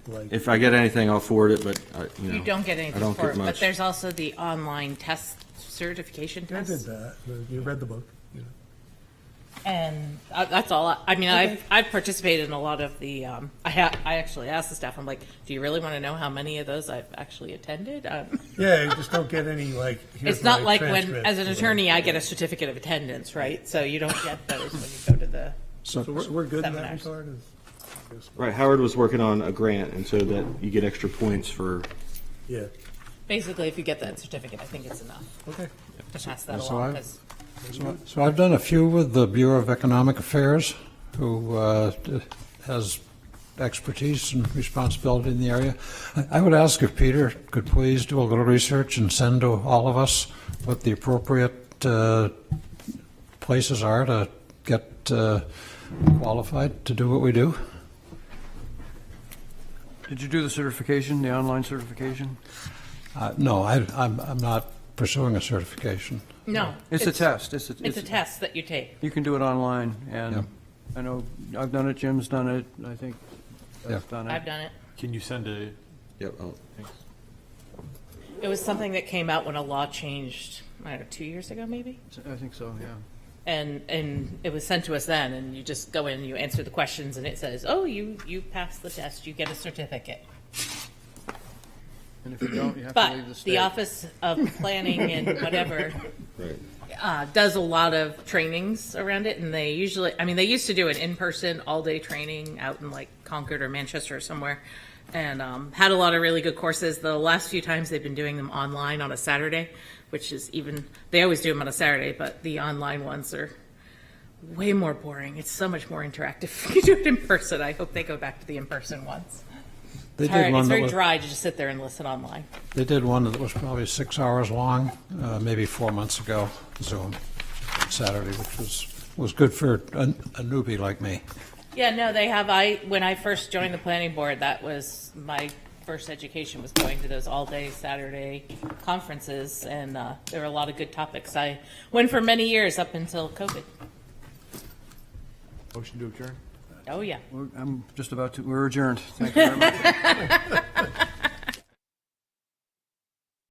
[SPEAKER 6] like.
[SPEAKER 2] If I get anything, I'll forward it, but,
[SPEAKER 7] You don't get
[SPEAKER 2] I
[SPEAKER 7] anything
[SPEAKER 2] don't
[SPEAKER 7] for
[SPEAKER 2] get
[SPEAKER 7] it, but
[SPEAKER 2] much.
[SPEAKER 7] there's also the online test certification
[SPEAKER 6] I
[SPEAKER 7] test.
[SPEAKER 6] did that. You read the book. You know.
[SPEAKER 7] And that's all. I mean, I've participated in a lot of the. I actually asked the staff. I'm like, do you really want to know how many of those I've actually attended?
[SPEAKER 6] Yeah, you just don't get any, like, here's
[SPEAKER 7] It's not
[SPEAKER 6] my
[SPEAKER 7] like when,
[SPEAKER 6] transcript,
[SPEAKER 7] as an
[SPEAKER 6] or
[SPEAKER 7] attorney, I get a certificate of attendance, right? So you don't get those when you go to the.
[SPEAKER 6] So we're good in that
[SPEAKER 7] seminars.
[SPEAKER 6] regard?
[SPEAKER 2] Right, Howard was working on a grant, and so that you get extra points for.
[SPEAKER 6] Yeah.
[SPEAKER 7] Basically, if you get that certificate, I think it's enough.
[SPEAKER 6] Okay.
[SPEAKER 7] To pass that
[SPEAKER 5] So
[SPEAKER 7] along.
[SPEAKER 5] I-
[SPEAKER 7] 'Cause
[SPEAKER 5] So I've done a few with the Bureau of Economic Affairs, who has expertise and responsibility in the area. I would ask if Peter could please do a little research and send to all of us what the appropriate places are to get qualified to do what we do.
[SPEAKER 1] Did you do the certification, the online certification?
[SPEAKER 5] No, I'm not pursuing a certification.
[SPEAKER 7] No.
[SPEAKER 1] It's a test.
[SPEAKER 7] It's a test that you take.
[SPEAKER 1] You can do it online,
[SPEAKER 5] Yeah.
[SPEAKER 1] and I know I've done it, Jim's done it, I think I've done it.
[SPEAKER 7] I've done it.
[SPEAKER 8] Can you send a?
[SPEAKER 2] Yep.
[SPEAKER 8] Thanks.
[SPEAKER 7] It was something that came out when a law changed, I don't know, 2 years ago, maybe?
[SPEAKER 1] I think so, yeah.
[SPEAKER 7] And it was sent to us then, and you just go in, you answer the questions, and it says, oh, you passed the test, you get a certificate.
[SPEAKER 1] And if you don't, you have to leave the
[SPEAKER 7] But
[SPEAKER 1] state.
[SPEAKER 7] the Office of Planning and whatever
[SPEAKER 2] Right.
[SPEAKER 7] does a lot of trainings around it, and they usually, I mean, they used to do an in-person all-day training out in like Concord or Manchester or somewhere, and had a lot of really good courses. The last few times they've been doing them online on a Saturday, which is even, they always do them on a Saturday, but the online ones are way more boring. It's so much more interactive if you do it in person. I hope they go back to the in-person ones.
[SPEAKER 5] They
[SPEAKER 7] It's
[SPEAKER 5] did
[SPEAKER 7] hard.
[SPEAKER 5] one
[SPEAKER 7] It's
[SPEAKER 5] that
[SPEAKER 7] very
[SPEAKER 5] was-
[SPEAKER 7] dry to just sit there and listen online.
[SPEAKER 5] They did one that was probably 6 hours long, maybe 4 months ago, Zoom, Saturday, which was good for a newbie like me.
[SPEAKER 7] Yeah, no, they have. When I first joined the planning board, that was my first education, was going to those all-day Saturday conferences, and there were a lot of good topics. I went for many years up until COVID.
[SPEAKER 8] Motion to adjourn?
[SPEAKER 7] Oh, yeah.
[SPEAKER 1] I'm just about to, we're adjourned. Thank you very much.